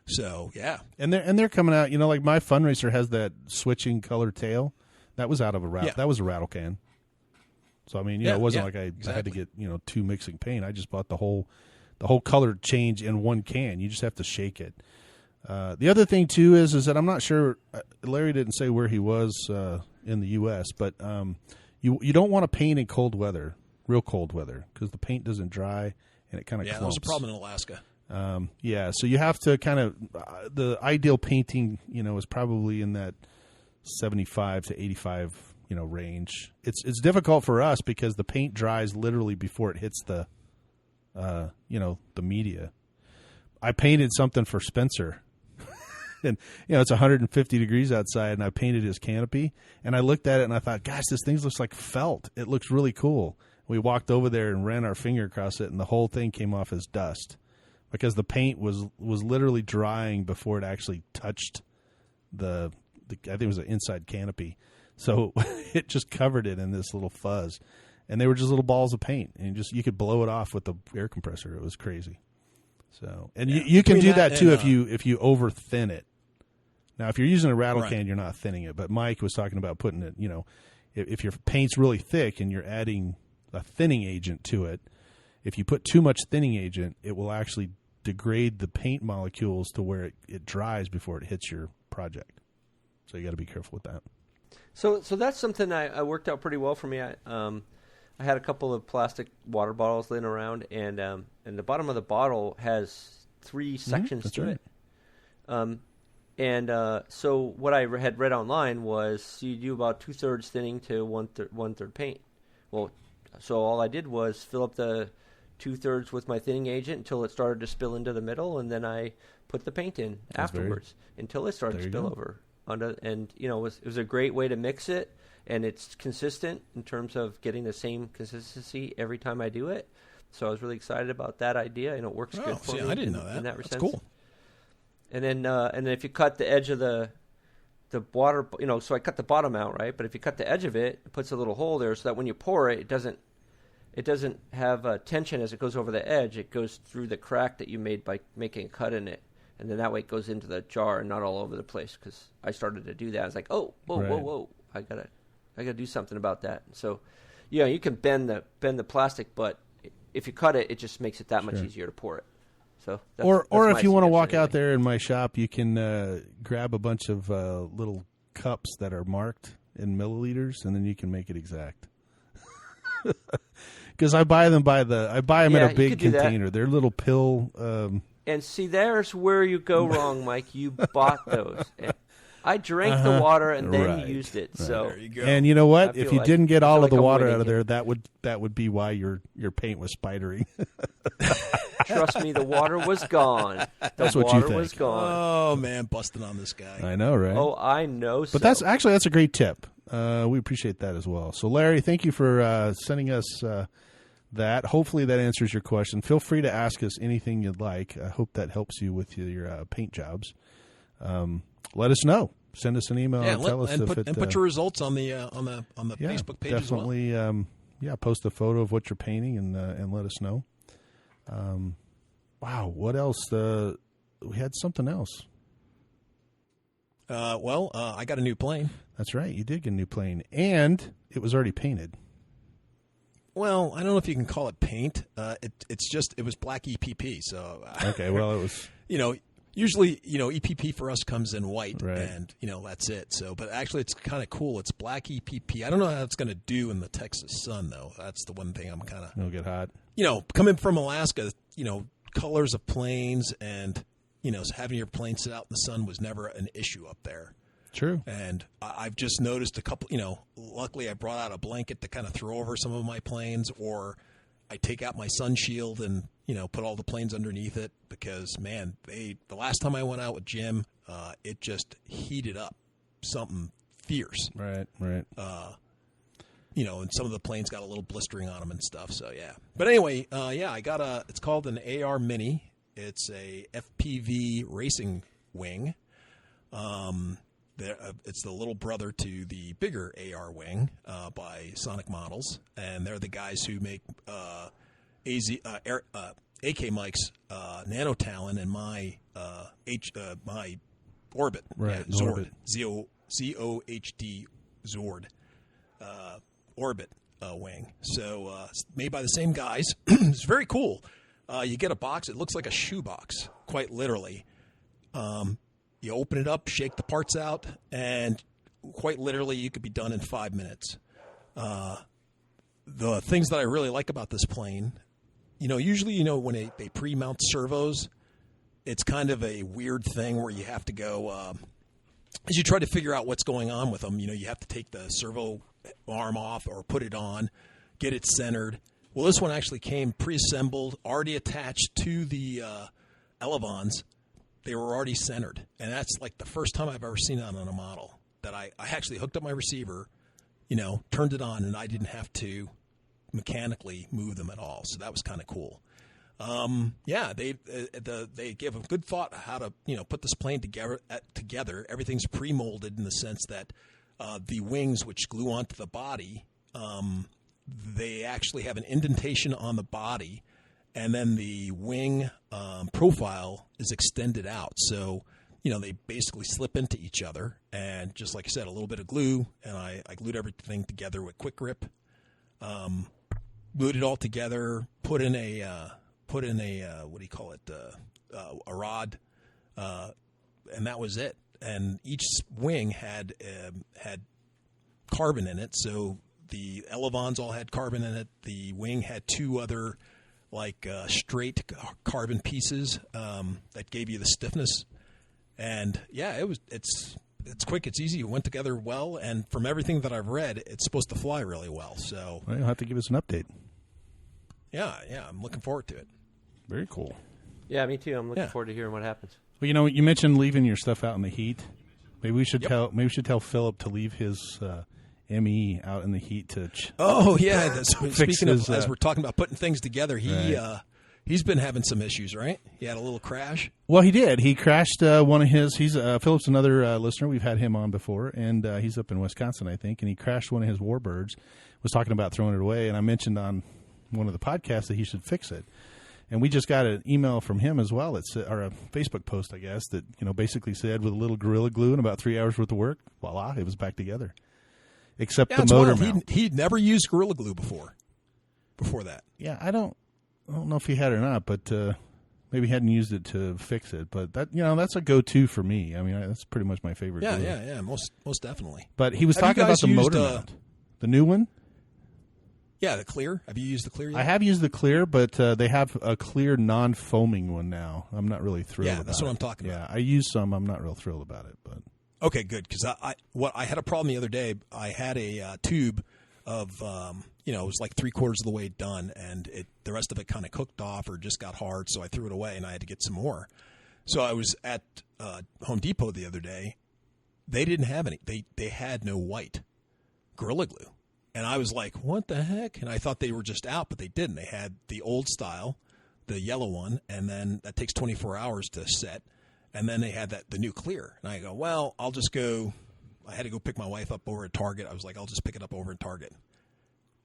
So yeah, and they're coming out. Like my Fun Racer has that switching color tail. That was out of a rattle. Yeah. That was a rattle can. So I mean, it wasn't like I had to get 2 mixing paint. I just bought the whole color change in 1 can. You just have to shake it. The other thing too is that I'm not sure. Larry didn't say where he was in the U.S., but you don't want to paint in cold weather, real cold weather, because the paint doesn't dry and it kind of clumps. That was a problem in Alaska. So you have to kind of the ideal painting, is probably in that 75 to 85, range. It's difficult for us because the paint dries literally before it hits the media. I painted something for Spencer And, it's 150 degrees outside, and I painted his canopy. And I looked at it, and I thought, gosh, this thing looks like felt. It looks really cool. We walked over there and ran our finger across it, and the whole thing came off as dust because the paint was literally drying before it actually touched the I think it was an inside canopy. So it just covered it in this little fuzz. And they were just little balls of paint. And you could blow it off with the air compressor. It was crazy. So, and you can do that too if you over thin it. Now, if you're using a rattle can, you're not thinning it. But Mike was talking about putting it, if your paint's really thick and you're adding a thinning agent to it, if you put too much thinning agent, it will actually degrade the paint molecules to where it dries before it hits your project. So you got to be careful with that. So that's something I worked out pretty well for me. I had a couple of plastic water bottles laying around, and the bottom of the bottle has 3 sections to it. So what I had read online was you do about 2/3 thinning to 1/3 paint. Well, so all I did was fill up the 2/3 with my thinning agent until it started to spill into the middle, and then I put the paint in afterwards until it started to spill over. And it was a great way to mix it, and it's consistent in terms of getting the same consistency every time I do it. So I was really excited about that idea. It works good for me. I didn't know that. In that That's sense. cool. And then if you cut the edge of the water, so I cut the bottom out, right? But if you cut the edge of it, it puts a little hole there so that when you pour it, it doesn't have tension as it goes over the edge. It goes through the crack that you made by making a cut in it. And then that way it goes into the jar and not all over the place. Because I started to do that. I was like, whoa! I gotta do something about that. So, you can bend the plastic, but if you cut it, it just makes it that much easier to pour it. So, or if you want to walk out there in my shop, you can grab a bunch of little cups that are marked in milliliters, and then you can make it exact. Because I buy them in a big container. They're little pill. And see, there's where you go wrong, Mike. You bought those. I drank the water and then used it. Right. So there you go. And you know what? If you didn't get all of the water out of there, that would be why your paint was spidering. Trust me, the water was gone. That's what you think. Was gone. Oh man, busting on this guy. I know, right? Oh, I know. But that's a great tip. We appreciate that as well. So, Larry, thank you for sending us that. Hopefully that answers your question. Feel free to ask us anything you'd like. I hope that helps you with your paint jobs. Let us know. Send us an email and tell us put your results on the Facebook page definitely, as well. Post a photo of what you're painting and let us know. Wow, what else? We had something else. I got a new plane. That's right. You did get a new plane, and it was already painted. Well, I don't know if you can call it paint. It was black EPP. So okay, well, it was. Usually, EPP for us comes in white, right. And that's it. So, but actually, it's kind of cool. It's black EPP. I don't know how it's going to do in the Texas sun, though. That's the one thing I'm kind of. It'll get hot. Coming from Alaska, colors of planes and having your plane sit out in the sun was never an issue up there. True. And I've just noticed a couple. Luckily, I brought out a blanket to kind of throw over some of my planes, or I take out my sun shield and put all the planes underneath it because, man, the last time I went out with Jim, it just heated up something fierce. Right. And some of the planes got a little blistering on them and stuff. So, yeah. But anyway, I got it's called an AR Mini. It's a FPV racing wing. It's the little brother to the bigger AR wing by Sonic Models, and they're the guys who make AK Mike's Nano Talon and my my Orbit, right? Zord, ZOHD Zord Orbit wing. So it's made by the same guys. It's very cool. You get a box; it looks like a shoebox, quite literally. You open it up, shake the parts out, and quite literally you could be done in 5 minutes. The things that I really like about this plane, usually, when they pre-mount servos, it's kind of a weird thing where you have to go, as you try to figure out what's going on with them, you have to take the servo arm off or put it on, get it centered. Well, this one actually came pre-assembled, already attached to the Elevons. they were already centered. And that's like the first time I've ever seen that on a model, that I actually hooked up my receiver, turned it on, and I didn't have to mechanically move them at all. So that was kind of cool. They gave a good thought how to put this plane together. Everything's pre-molded in the sense that the wings, which glue onto the body, they actually have an indentation on the body, and then the wing profile is extended out. So they basically slip into each other, and just like I said, a little bit of glue, and I glued everything together with Quick Grip. Glued it all together, put in a what do you call it, a rod, and that was it. And each wing had carbon in it, so the elevons all had carbon in it. The wing had two other straight carbon pieces that gave you the stiffness. And yeah, it's quick, it's easy. It went together well, and from everything that I've read, it's supposed to fly really well. So you'll have to give us an update. Yeah, I'm looking forward to it. Very cool. Yeah, me too. I'm looking forward to hearing what happens. Well, you mentioned leaving your stuff out in the heat. Maybe we should tell Philip to leave his ME out in the heat to. Oh yeah, speaking his, of, as we're talking about putting things together, he's been having some issues, right? He had a little crash. Well, he did. He crashed one of his. He's Philip's another listener. We've had him on before, and he's up in Wisconsin, I think. And he crashed one of his Warbirds. Was talking about throwing it away, and I mentioned on one of the podcasts that he should fix it. And we just got an email from him as well. Or a Facebook post, I guess, that basically said with a little Gorilla Glue and about 3 hours worth of work, voila, it was back together. Except the motor mount. He'd never used Gorilla Glue before that. Yeah, I don't know if he had or not, but maybe he hadn't used it to fix it. But that that's a go-to for me. I mean, that's pretty much my favorite glue. Yeah, most definitely. But he was talking about the motor mount. The new one? Yeah, the clear. Have you used the clear yet? I have used the clear, but they have a clear non-foaming one now. I'm not really thrilled about it. Yeah, that's what I'm talking about. Yeah, I use some. I'm not real thrilled about it. But okay, good, because I had a problem the other day. I had a tube of, it was like 3/4 of the way done, and the rest of it kind of cooked off or just got hard, so I threw it away, and I had to get some more. So I was at Home Depot the other day. They didn't have any. They had no white Gorilla Glue. And I was like, what the heck? And I thought they were just out, but they didn't. They had the old style, the yellow one, and then that takes 24 hours to set. And then they had the new clear. And I go, well, I'll just go. I had to go pick my wife up over at Target. I was like, I'll just pick it up over at Target.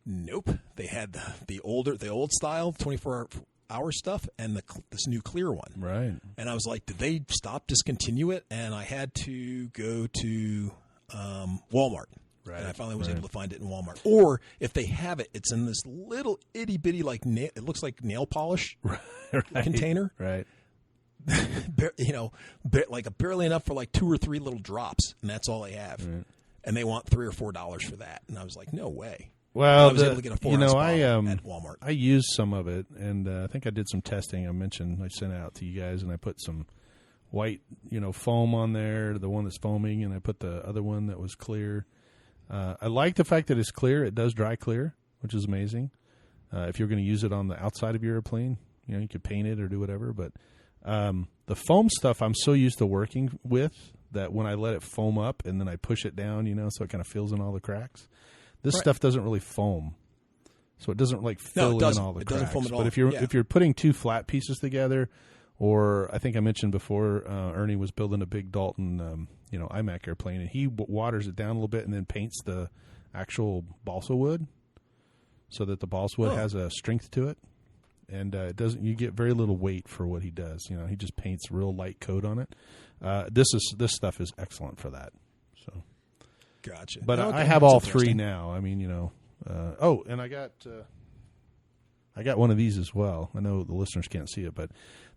Nope. They had the old style, 24-hour stuff, and this new clear one. Right. And I was like, did they discontinue it? And I had to go to Walmart. Right. And I finally was able to find it in Walmart. Or if they have it, it's in this little itty bitty it looks like nail polish container. Right. Barely enough for like 2 or 3 little drops, and that's all they have. Right. And they want $3 or $4 for that. And I was like, no way. Well, I was able to get a 4-ounce bottle at Walmart. I used some of it, and I think I did some testing. I sent it out to you guys, and I put some white, foam on there, the one that's foaming, and I put the other one that was clear. I like the fact that it's clear. It does dry clear, which is amazing. If you're going to use it on the outside of your airplane, you could paint it or do whatever. But the foam stuff I'm so used to working with that when I let it foam up and then I push it down, so it kind of fills in all the cracks. This stuff doesn't really foam, so it doesn't fill in all the cracks. Doesn't foam at all. But if you're putting 2 flat pieces together, or I think I mentioned before, Ernie was building a big Dalton, IMAC airplane, and he waters it down a little bit and then paints the actual balsa wood so that the balsa wood has a strength to it, and it doesn't. You get very little weight for what he does. He just paints real light coat on it. This stuff is excellent for that. So, gotcha. But I have all 3 now. I mean, and I got one of these as well. I know the listeners can't see it, but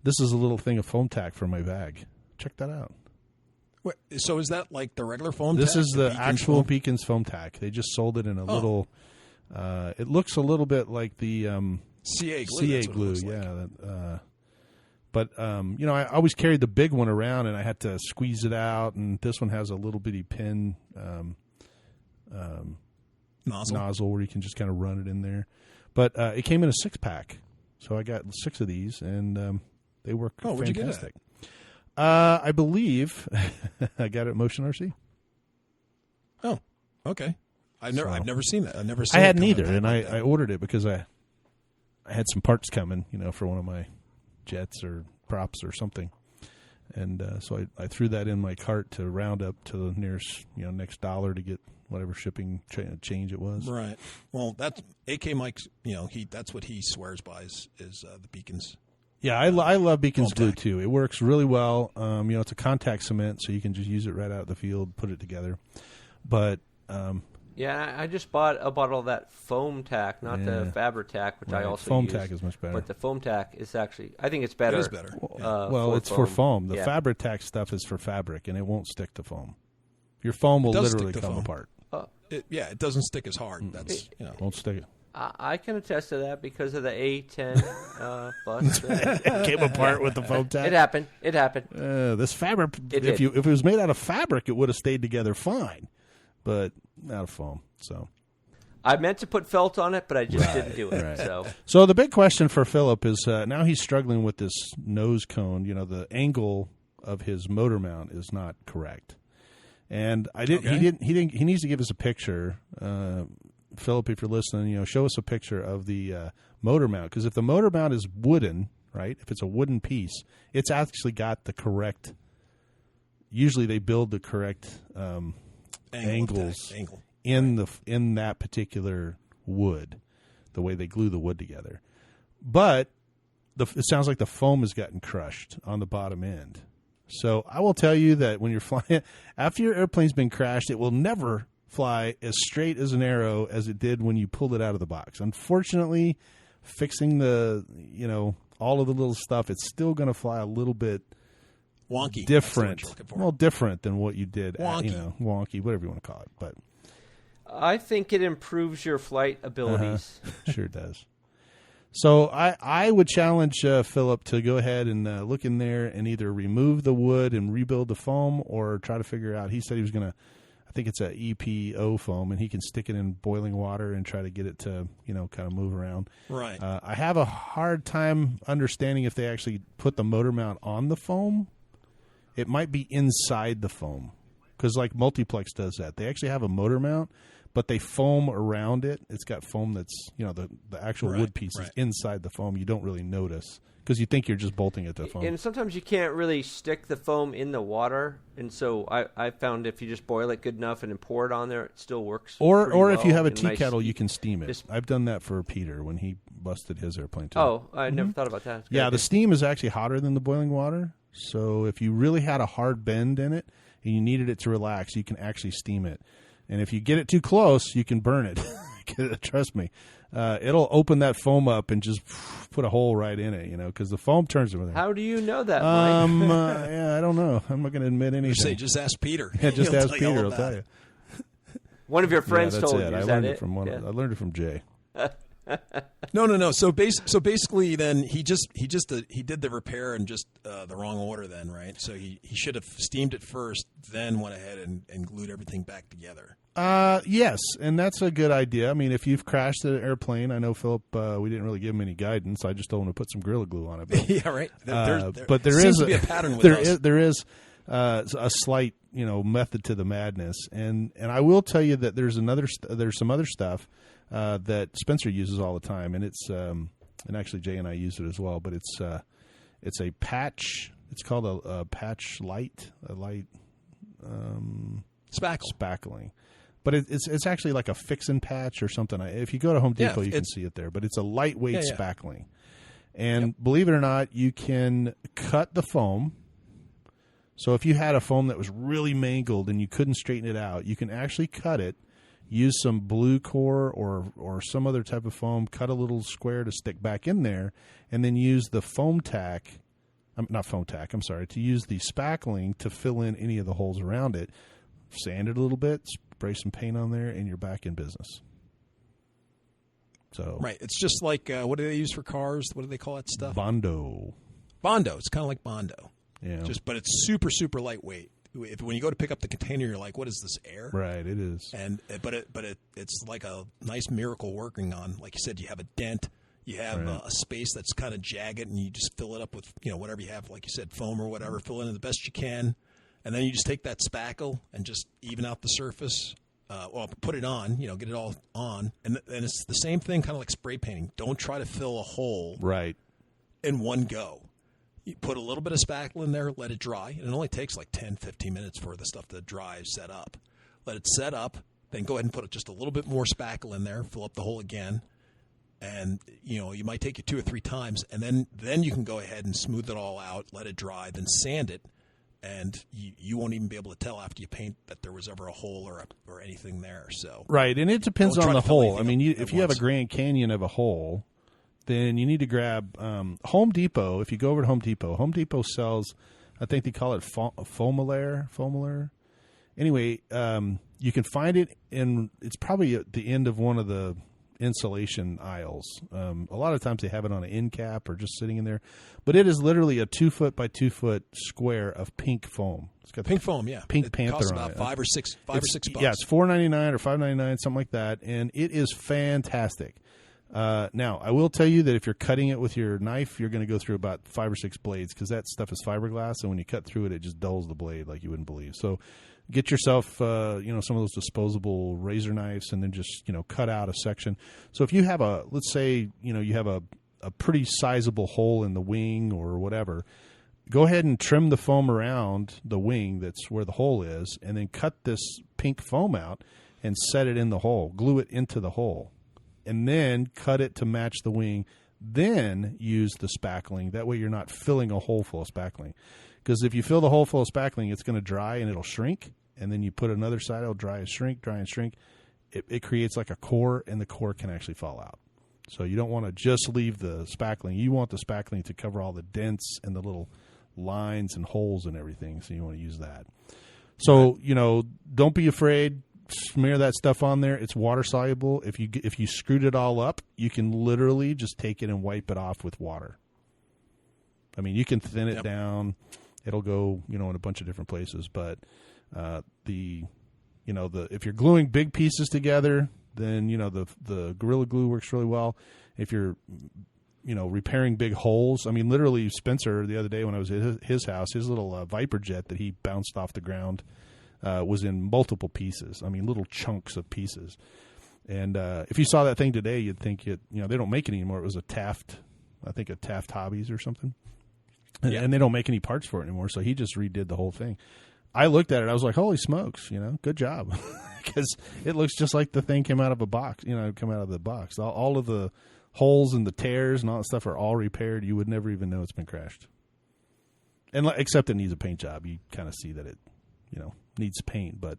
this is a little thing of foam tack for my bag. Check that out. Wait, so is that like the regular foam tack? This is the actual Beacons foam tack. They just sold it in a little. It looks a little bit like the CA glue. CA glue, yeah. But I always carried the big one around, and I had to squeeze it out. And this one has a little bitty pin nozzle where you can just kind of run it in there. But it came in a 6-pack, so I got 6 of these, and they work fantastic. Where'd you get it? I believe I got it at Motion RC. Oh, okay. I've never seen that. I've never seen. I hadn't it either, come and out like that. I ordered it because I had some parts coming, for one of my jets or props or something, and so I threw that in my cart to round up to the nearest next dollar to get whatever shipping change it was. Right. Well, that's AK Mike's. That's what he swears by is the beacons. Yeah, I love Beacons glue Contact. too. It works really well. It's a contact cement, so you can just use it right out of the field, put it together. But Yeah, I just bought a bottle of that foam tack, not the Fabri-Tac, which I right, also foam use. tack is much better. But the foam tack is actually, I think it's better. It is better. well, it's for foam. The Yeah. Fabri-Tac stuff is for fabric, and it won't stick to foam. Your foam will It does literally stick to come foam. apart. It doesn't stick as hard. That's Won't stick it. I can attest to that because of the A10 bus. It came apart with the foam tack. It happened. It happened. This fabric, It if did. it was made out of fabric, it would have stayed together fine, but out of foam. So. I meant to put felt on it, but I just didn't do it. Right. So So the big question for Philip is now he's struggling with this nose cone. The angle of his motor mount is not correct, and he needs to give us a picture. Philip, if you're listening, show us a picture of the motor mount, because if the motor mount is wooden, right? If it's a wooden piece, it's actually got the correct. Usually, they build the correct angles Angle. in that particular wood, the way they glue the wood together. But it sounds like the foam has gotten crushed on the bottom end. So I will tell you that when you're flying, after your airplane's been crashed, it will never fly as straight as an arrow as it did when you pulled it out of the box. Unfortunately, fixing the all of the little stuff, it's still going to fly a little bit Wonky. different. That's the word you're looking for. Well, different than what you did. Wonky. Wonky, whatever you want to call it, but. I think it improves your flight abilities. Sure does. So I would challenge Philip to go ahead and look in there and either remove the wood and rebuild the foam, or try to figure out. He said he was going to. I think it's a EPO foam, and he can stick it in boiling water and try to get it to kind of move around. Right. I have a hard time understanding if they actually put the motor mount on the foam. It might be inside the foam, because like Multiplex does that. They actually have a motor mount, but they foam around it. It's got foam that's, the actual wood piece is inside the foam. You don't really notice because you think you're just bolting it to the foam. And sometimes you can't really stick the foam in the water. And so I found if you just boil it good enough and then pour it on there, it still works. Or pretty if you well have a and tea kettle, you can steam it. just- I've done that for Peter when he busted his airplane too. Oh, I never thought about that. That's a good Yeah, the idea. steam is actually hotter than the boiling water. So if you really had a hard bend in it and you needed it to relax, you can actually steam it. And if you get it too close, you can burn it. Trust me. It'll open that foam up and just put a hole right in it, because the foam turns over there. How do you know that, Mike? Yeah, I don't know. I'm not going to admit anything. Just ask Peter. Yeah, just He'll ask tell you all Peter. He'll about tell it. you. One of your friends yeah, that's told it. you. I Is learned that it from one. Yeah. I learned it from Jay. No. So basically, then he did the repair in just the wrong order. Then, right? So he should have steamed it first, then went ahead and glued everything back together. Yes, and that's a good idea. I mean, if you've crashed an airplane, I know Philip. We didn't really give him any guidance. I just told him to put some Gorilla Glue on it. But, Yeah, right. but there seems is to be a pattern with there us. is there is a slight method to the madness, and I will tell you that there's some other stuff that Spencer uses all the time, and it's and actually Jay and I use it as well. But it's a patch. It's called a patch light, spackling. But it's actually like a fix-in patch or something. If you go to Home Depot, you can see it there. But it's a lightweight spackling. And believe it or not, you can cut the foam. So if you had a foam that was really mangled and you couldn't straighten it out, you can actually cut it, use some blue core or some other type of foam, cut a little square to stick back in there, and then use the foam tack. Not foam tack, I'm sorry, to use the spackling to fill in any of the holes around it. Sand it a little bit, spray some paint on there, and you're back in business. So Right. It's just like what do they use for cars? What do they call that stuff? Bondo. Bondo. It's kind of like Bondo. Yeah. But it's super, super lightweight. When you go to pick up the container, you're like, "What is this, air?" Right, it is. And it's like a nice miracle working on. Like you said, you have a dent. You have a space that's kind of jagged, and you just fill it up with, whatever you have, like you said, foam or whatever. Fill it in the best you can, and then you just take that spackle and just even out the surface. Put it on, get it all on, and it's the same thing, kind of like spray painting. Don't try to fill a hole in one go. You put a little bit of spackle in there, let it dry, and it only takes like 10, 15 minutes for the stuff to dry, set up. Let it set up, then go ahead and put just a little bit more spackle in there, fill up the hole again, and you might take it 2 or 3 times, and then you can go ahead and smooth it all out, let it dry, then sand it, and you won't even be able to tell after you paint that there was ever a hole or anything there. So right, and it depends on the hole. I mean, if you have a Grand Canyon of a hole, then you need to grab Home Depot. If you go over to Home Depot sells, I think they call it Foamulaire. Anyway, you can find it it's probably at the end of one of the insulation aisles. A lot of times they have it on an end cap or just sitting in there, but it is literally a 2 foot by 2 foot square of pink foam. It's got pink foam, yeah. Pink it Panther costs on about it. $5 or $6 bucks. Yeah, it's $4.99 or $5.99, something like that, and it is fantastic. Now, I will tell you that if you're cutting it with your knife, you're going to go through about 5 or 6 blades because that stuff is fiberglass, and when you cut through it, it just dulls the blade like you wouldn't believe. So get yourself, some of those disposable razor knives, and then just, cut out a section. So if you have let's say, you have a pretty sizable hole in the wing or whatever, go ahead and trim the foam around the wing that's where the hole is, and then cut this pink foam out and set it in the hole, glue it into the hole, and then cut it to match the wing. Then use the spackling. That way you're not filling a hole full of spackling. Because if you fill the hole full of spackling, it's going to dry and it'll shrink. And then you put another side, it'll dry and shrink. It creates like a core, and the core can actually fall out. So you don't want to just leave the spackling. You want the spackling to cover all the dents and the little lines and holes and everything. So you want to use that. So, don't be afraid. Smear that stuff on there. It's water soluble. If you screwed it all up, you can literally just take it and wipe it off with water. I mean, you can thin it down. It'll go, in a bunch of different places. But if you're gluing big pieces together, then the Gorilla Glue works really well. If you're repairing big holes, I mean, literally Spencer the other day when I was at his house, his little Viper jet that he bounced off the ground was in multiple pieces. I mean, little chunks of pieces. And if you saw that thing today, you'd think they don't make it anymore. It was a Taft Hobbies or something. And they don't make any parts for it anymore. So he just redid the whole thing. I looked at it. I was like, holy smokes, good job. Because it looks just like the thing came out of a box, come out of the box. All of the holes and the tears and all that stuff are all repaired. You would never even know it's been crashed. And except it needs a paint job. You kind of see that it, needs paint. But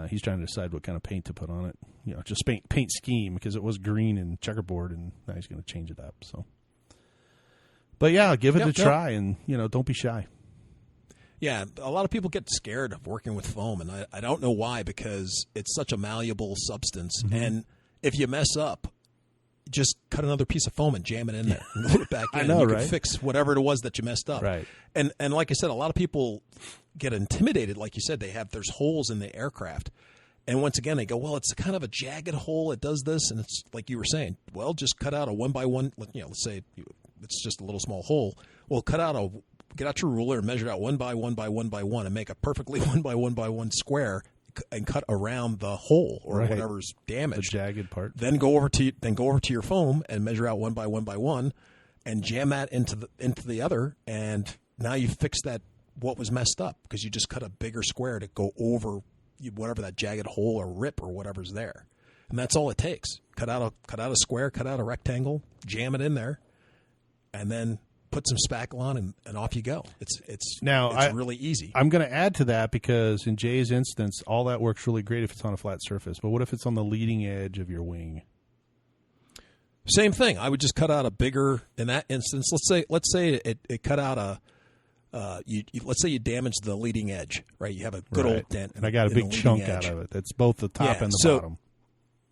he's trying to decide what kind of paint to put on it. Just paint scheme, because it was green and checkerboard, and now he's going to change it up. So, but yeah, give it a try, and don't be shy. Yeah, a lot of people get scared of working with foam, and I don't know why, because it's such a malleable substance. Mm-hmm. And if you mess up, just cut another piece of foam and jam it in there and glue it back in. I know, and you right? can fix whatever it was that you messed up. Right. And like I said, a lot of people get intimidated. Like you said, there's holes in the aircraft. And once again, they go, well, it's kind of a jagged hole. It does this. And it's like you were saying, well, just cut out a 1x1. Let's say it's just a little small hole. Well, get out your ruler and measure it out 1x1x1x1 and make a perfectly 1x1x1 square and cut around the hole or whatever's damaged. The jagged part. Then go over to your foam and measure out 1x1x1 and jam that into the other, and now you fix that what was messed up, because you just cut a bigger square to go over whatever that jagged hole or rip or whatever's there. And that's all it takes. Cut out a square, cut out a rectangle, jam it in there, and then put some spackle on, and off you go. It's really easy. I'm going to add to that, because in Jay's instance, all that works really great if it's on a flat surface. But what if it's on the leading edge of your wing? Same thing. I would just cut out a bigger, in that instance, let's say it cut out let's say you damaged the leading edge, right? You have a good old dent. And I got a big chunk out of it. That's both the top and the bottom.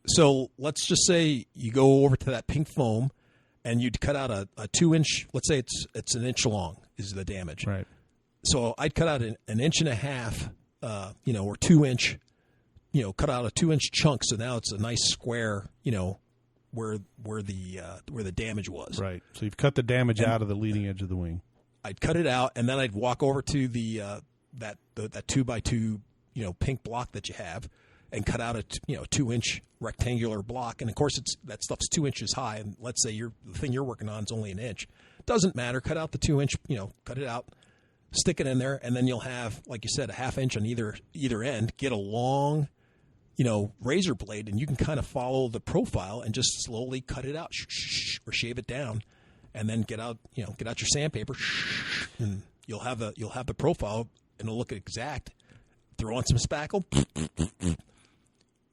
So let's just say you go over to that pink foam, and you'd cut out a 2-inch, let's say it's an inch long is the damage. Right. So I'd cut out an 1.5 inches, or 2 inch, cut out a 2-inch chunk. So now it's a nice square, the damage was. Right. So you've cut the damage out of the leading edge of the wing. I'd cut it out, and then I'd walk over to the that 2x2 pink block that you have, and cut out a 2-inch rectangular block. And of course, that stuff's 2 inches high, and let's say the thing you're working on is only an inch. Doesn't matter. Cut out the 2-inch. Cut it out, stick it in there, and then you'll have, like you said, a half inch on either end. Get a long razor blade, and you can kind of follow the profile and just slowly cut it out or shave it down, and then get out your sandpaper, and you'll have the profile, and it'll look exact. Throw on some spackle,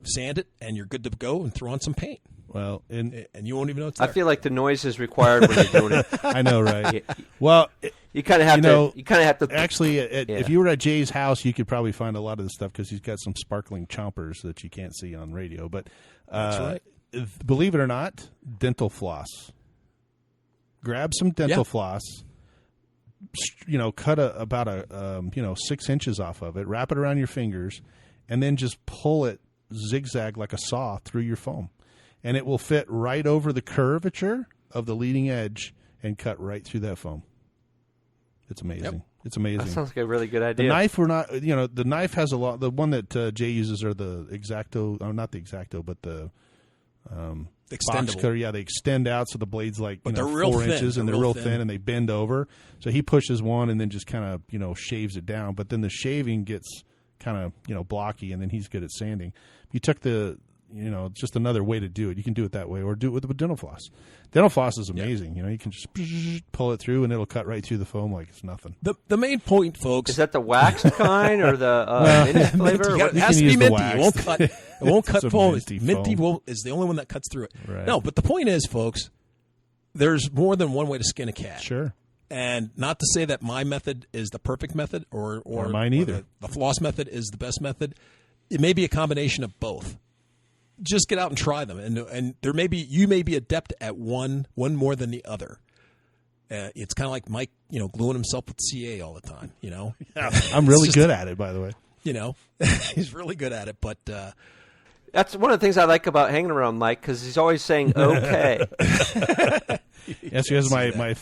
sand it, and you're good to go, and throw on some paint. Well, and you won't even know it's there. I feel like the noise is required when you're doing it. I know, right? Well, you kind of have to. You kind of have to. Actually, if you were at Jay's house, you could probably find a lot of the stuff because he's got some sparkling chompers that you can't see on radio. But that's right. Believe it or not, dental floss. Grab some dental floss. Cut about 6 inches off of it. Wrap it around your fingers, and then just pull it zigzag like a saw through your foam. And it will fit right over the curvature of the leading edge and cut right through that foam. It's amazing. Yep. It's amazing. That sounds like a really good idea. The knife, the knife has a lot. The one that Jay uses are the X-Acto, not the X-Acto, but the box cutter. Yeah, they extend out so the blade's like 4 inches, and they're real thin, and they bend over. So he pushes one and then just kind of shaves it down. But then the shaving gets kind of blocky, and then he's good at sanding. You took just another way to do it. You can do it that way, or do it with dental floss. Dental floss is amazing. You can just pull it through, and it'll cut right through the foam like it's nothing. The main point, folks, is that the waxed kind or the mint flavor? It has to be minty. It won't cut foam. Minty foam is the only one that cuts through it. Right. No, but the point is, folks, there's more than one way to skin a cat. Sure. And not to say that my method is the perfect method, or mine either. The floss method is the best method. It may be a combination of both. Just get out and try them, and you may be adept at one more than the other. It's kind of like Mike, gluing himself with CA all the time. Yeah, I'm really good at it, by the way. He's really good at it, but that's one of the things I like about hanging around Mike, because he's always saying okay. Yes, because my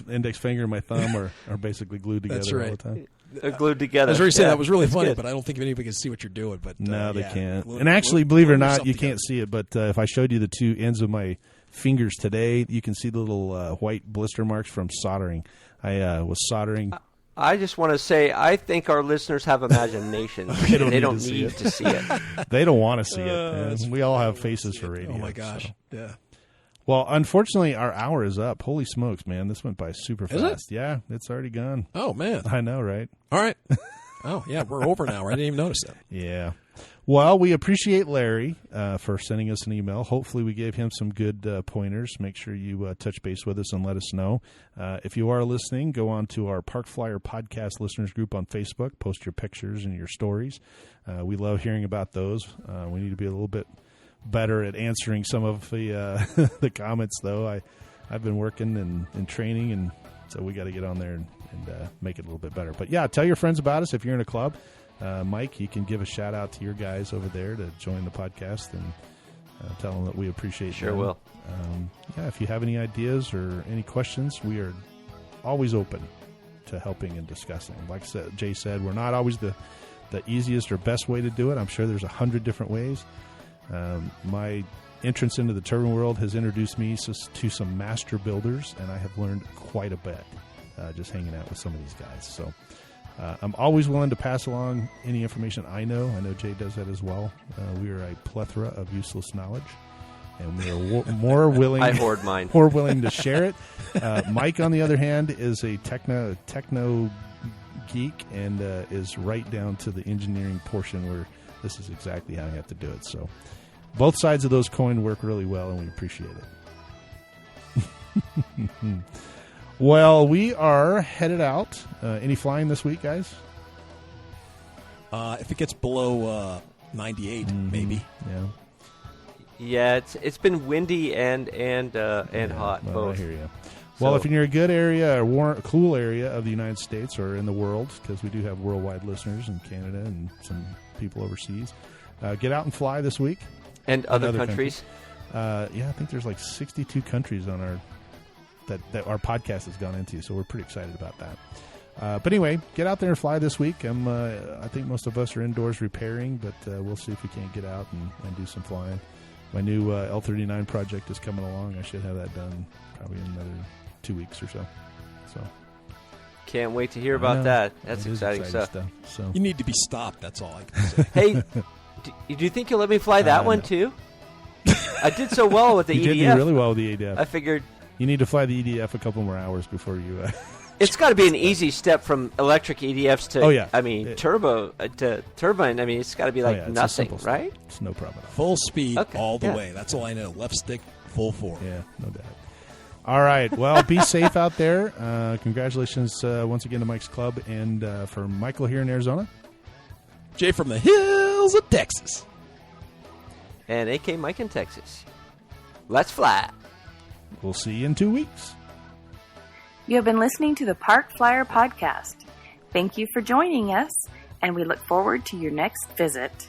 index finger and my thumb are basically glued together all the time. They're glued together. I was ready to say that was really funny, but I don't think anybody can see what you're doing. But no, they can't. And actually, believe it or not, you can't see it. But if I showed you the two ends of my fingers today, you can see the little white blister marks from soldering. I was soldering. I just want to say, I think our listeners have imagination. They don't need to see it. They don't want to see it. We all have faces for radio. Oh my gosh! So. Yeah. Well, unfortunately, our hour is up. Holy smokes, man. This went by super fast. Is it? Yeah, it's already gone. Oh, man. I know, right? All right. Oh, yeah, we're over an hour. I didn't even notice that. Yeah. Well, we appreciate Larry for sending us an email. Hopefully we gave him some good pointers. Make sure you touch base with us and let us know. If you are listening, go on to our Park Flyer Podcast listeners group on Facebook. Post your pictures and your stories. We love hearing about those. We need to be a little bit better at answering some of the the comments, though. I've been working and training, and so we got to get on there and make it a little bit better. But yeah, tell your friends about us if you're in a club. Mike, you can give a shout out to your guys over there to join the podcast and tell them that we appreciate Sure them. will. If you have any ideas or any questions, we are always open to helping and discussing. Like Jay said, we're not always the easiest or best way to do it. I'm sure there's 100 different ways. My entrance into the turbine world has introduced me to some master builders, and I have learned quite a bit just hanging out with some of these guys. So I'm always willing to pass along any information I know. I know Jay does that as well. We are a plethora of useless knowledge, and we are more willing. I hoard mine. More willing to share it. Mike, on the other hand, is a techno geek and is right down to the engineering portion where this is exactly how you have to do it. So both sides of those coin work really well, and we appreciate it. Well, we are headed out. Any flying this week, guys? If it gets below 98, maybe. Yeah. Yeah, it's been windy and hot both. I hear you. Well, if you're in a good area or a cool area of the United States or in the world, because we do have worldwide listeners in Canada and some people overseas, get out and fly this week. And other countries. I think there's like 62 countries on our that our podcast has gone into, so we're pretty excited about that. But anyway, get out there and fly this week. I think most of us are indoors repairing, but we'll see if we can't get out and do some flying. My new L39 project is coming along. I should have that done probably in another 2 weeks or so. Can't wait to hear about that. That's exciting stuff. So You need to be stopped. That's all I can say. Hey, do you think you'll let me fly that one no. too? I did so well with the you EDF. did do really well with the EDF. I figured You need to fly the EDF a couple more hours before you. it's got to be an easy step from electric EDFs to, turbo to turbine. I mean, it's got to be like it's a nothing, simple step. right? It's no problem at all. Full speed all the yeah. way. That's all I know. Left stick, full forward. Yeah, no doubt. All right. Well, be safe out there. Congratulations once again to Mike's Club, and for Michael here in Arizona. Jay from the hills of Texas. And AK Mike in Texas. Let's fly. We'll see you in 2 weeks. You have been listening to the Park Flyer Podcast. Thank you for joining us, and we look forward to your next visit.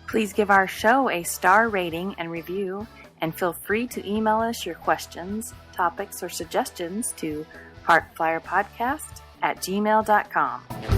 Please give our show a star rating and review, and feel free to email us your questions, topics, or suggestions to parkflyerpodcast@gmail.com.